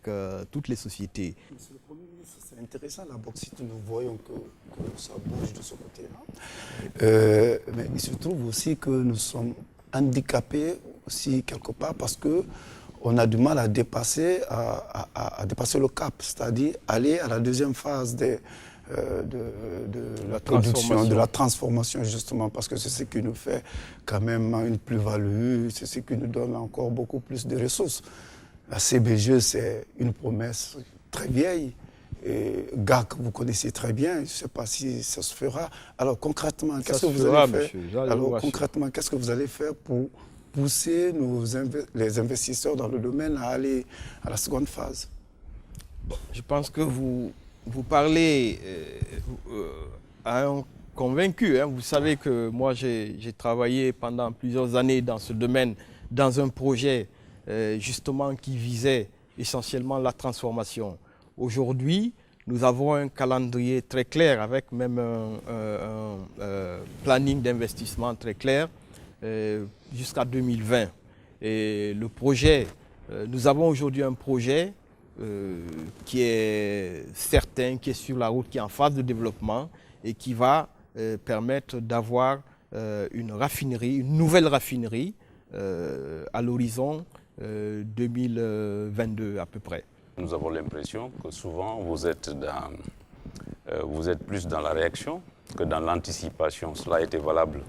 toutes les sociétés. Monsieur le Premier ministre, c'est intéressant la bauxite, nous voyons que ça bouge de ce côté-là. Mais il se trouve aussi que nous sommes handicapés aussi quelque part parce qu'on a du mal à dépasser le cap, c'est-à-dire aller à la deuxième phase de la production, de la transformation justement, parce que c'est ce qui nous fait quand même une plus-value, c'est ce qui nous donne encore beaucoup plus de ressources. La CBG, c'est une promesse très vieille. Et GAC, vous connaissez très bien, je ne sais pas si ça se fera. Alors concrètement, qu'est-ce que vous allez faire pour pousser les investisseurs dans le domaine à aller à la seconde phase? Je pense que vous parlez à un convaincu. Vous savez que moi, j'ai travaillé pendant plusieurs années dans ce domaine, dans un projet justement qui visait essentiellement la transformation. Aujourd'hui, nous avons un calendrier très clair avec même un planning d'investissement très clair jusqu'à 2020. Et le projet, nous avons aujourd'hui un projet qui est certain, qui est sur la route, qui est en phase de développement et qui va permettre d'avoir une nouvelle raffinerie à l'horizon 2022 à peu près. Nous avons l'impression que souvent vous êtes plus dans la réaction que dans l'anticipation. Cela a été valable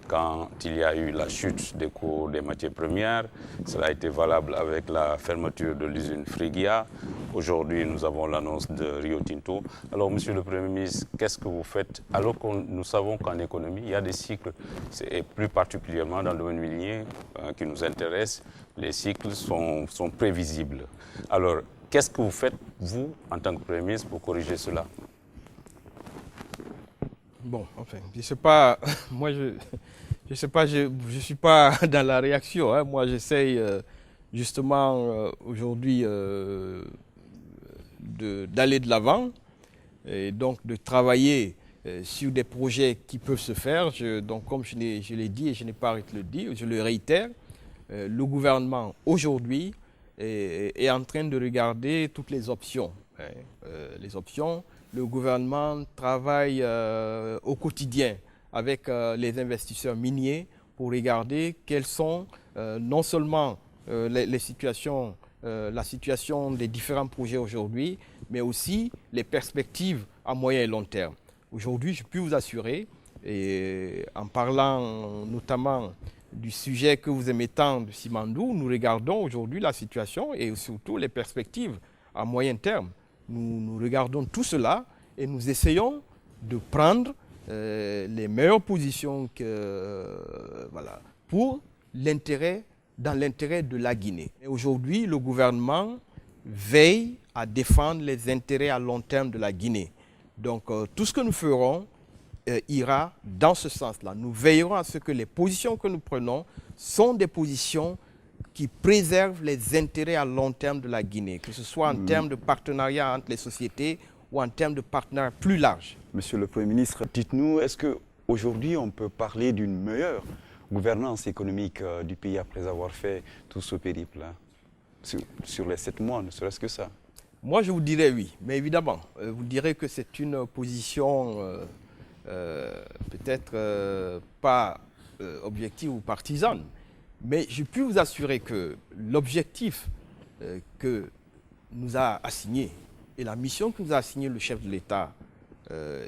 quand il y a eu la chute des cours des matières premières. Cela a été valable avec la fermeture de l'usine Frigia. Aujourd'hui, nous avons l'annonce de Rio Tinto. Alors, Monsieur le Premier ministre, qu'est-ce que vous faites? Alors que nous savons qu'en économie, il y a des cycles, et plus particulièrement dans le domaine minier qui nous intéresse, les cycles sont prévisibles. Alors, qu'est-ce que vous faites, vous, en tant que Premier ministre, pour corriger cela? Bon, enfin, je ne sais pas, moi je sais pas, je suis pas dans la réaction. Hein. Moi, j'essaye justement aujourd'hui d'aller de l'avant et donc de travailler sur des projets qui peuvent se faire. Donc, comme je l'ai dit et je n'ai pas arrêté de le dire, je le réitère, le gouvernement aujourd'hui est en train de regarder toutes les options. Les options. Le gouvernement travaille au quotidien avec les investisseurs miniers pour regarder quelles sont non seulement la situation des différents projets aujourd'hui, mais aussi les perspectives à moyen et long terme. Aujourd'hui, je peux vous assurer, et en parlant notamment du sujet que vous aimez tant de Simandou, nous regardons aujourd'hui la situation et surtout les perspectives à moyen terme. Nous regardons tout cela et nous essayons de prendre les meilleures positions pour dans l'intérêt de la Guinée. Aujourd'hui, le gouvernement veille à défendre les intérêts à long terme de la Guinée. Donc tout ce que nous ferons ira dans ce sens-là. Nous veillerons à ce que les positions que nous prenons sont des positions qui préservent les intérêts à long terme de la Guinée, que ce soit en termes de partenariat entre les sociétés ou en termes de partenariat plus large. Monsieur le Premier ministre, dites-nous, est-ce que aujourd'hui on peut parler d'une meilleure gouvernance économique du pays après avoir fait tout ce périple-là, sur les 7 mois, ne serait-ce que ça? Moi, je vous dirais oui, mais évidemment, vous direz que c'est une position peut-être pas objective ou partisane, mais je puis vous assurer que l'objectif que nous a assigné et la mission que nous a assigné le chef de l'État,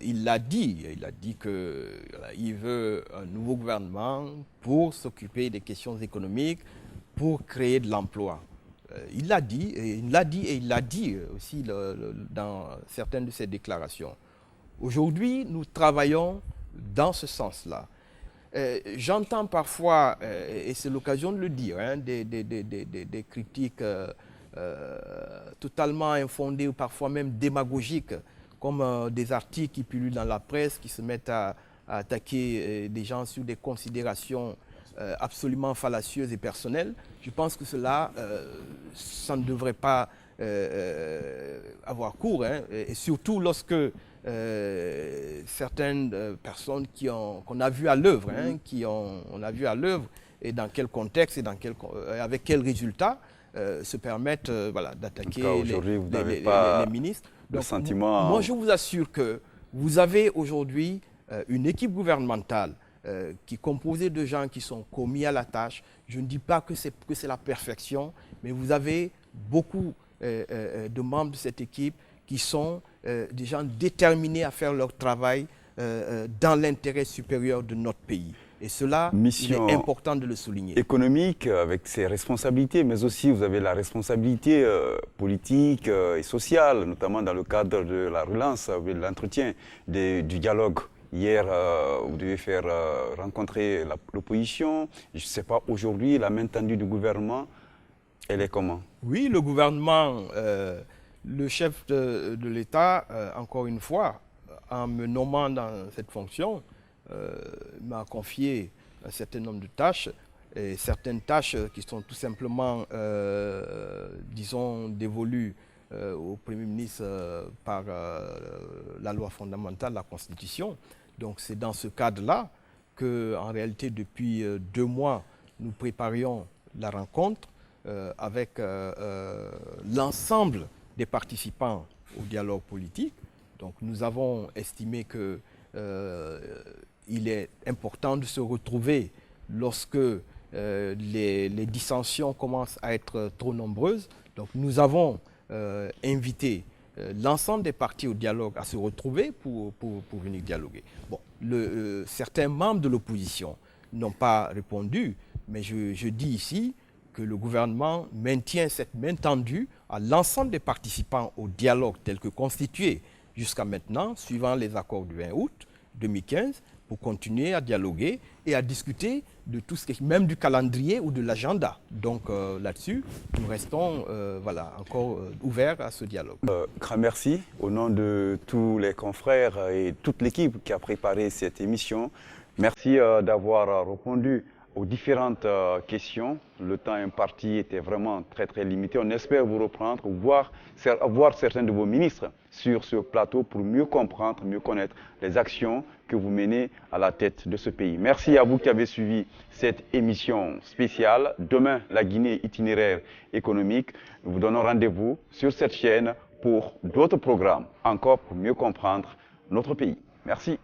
il a dit qu'il veut un nouveau gouvernement pour s'occuper des questions économiques, pour créer de l'emploi. Il l'a dit, et il l'a dit aussi dans certaines de ses déclarations. Aujourd'hui, nous travaillons dans ce sens-là. J'entends parfois, et c'est l'occasion de le dire, hein, des critiques totalement infondées ou parfois même démagogiques, comme des articles qui pullulent dans la presse, qui se mettent à attaquer des gens sur des considérations absolument fallacieuses et personnelles. Je pense que cela, ça ne devrait pas avoir cours, hein, et surtout lorsque certaines personnes qu'on a vues à l'œuvre, hein, on a vu à l'œuvre, et dans quel contexte et avec quels résultats se permettent voilà, d'attaquer les ministres. Donc, moi, je vous assure que vous avez aujourd'hui une équipe gouvernementale qui est composée de gens qui sont commis à la tâche. Je ne dis pas que c'est la perfection, mais vous avez beaucoup de membres de cette équipe qui sont des gens déterminés à faire leur travail dans l'intérêt supérieur de notre pays. Et cela, il est important de le souligner. Économique, avec ses responsabilités, mais aussi vous avez la responsabilité politique et sociale, notamment dans le cadre de la relance, de l'entretien, du dialogue. Hier, vous devez faire rencontrer l'opposition. Je ne sais pas, aujourd'hui, la main tendue du gouvernement, elle est comment? Oui, le gouvernement, le chef de l'État, encore une fois, en me nommant dans cette fonction, m'a confié un certain nombre de tâches, et certaines tâches qui sont tout simplement, disons, dévolues au Premier ministre par la loi fondamentale, la Constitution. Donc c'est dans ce cadre-là qu'en réalité, depuis 2 mois, nous préparions la rencontre avec l'ensemble des participants au dialogue politique. Donc nous avons estimé que il est important de se retrouver lorsque les dissensions commencent à être trop nombreuses. Donc nous avons invité l'ensemble des partis au dialogue à se retrouver pour venir dialoguer. Bon, certains membres de l'opposition n'ont pas répondu, mais je dis ici que le gouvernement maintient cette main tendue à l'ensemble des participants au dialogue tel que constitué jusqu'à maintenant, suivant les accords du 20 août 2015, pour continuer à dialoguer et à discuter de tout ce qui est, même du calendrier ou de l'agenda. Donc là-dessus, nous restons voilà, encore ouverts à ce dialogue. Grand merci au nom de tous les confrères et toute l'équipe qui a préparé cette émission. Merci d'avoir répondu aux différentes questions. Le temps imparti était vraiment très limité. On espère vous reprendre, voir certains de vos ministres sur ce plateau pour mieux comprendre, mieux connaître les actions que vous menez à la tête de ce pays. Merci à vous qui avez suivi cette émission spéciale. Demain, la Guinée itinéraire économique. Nous vous donnons rendez-vous sur cette chaîne pour d'autres programmes, encore pour mieux comprendre notre pays. Merci.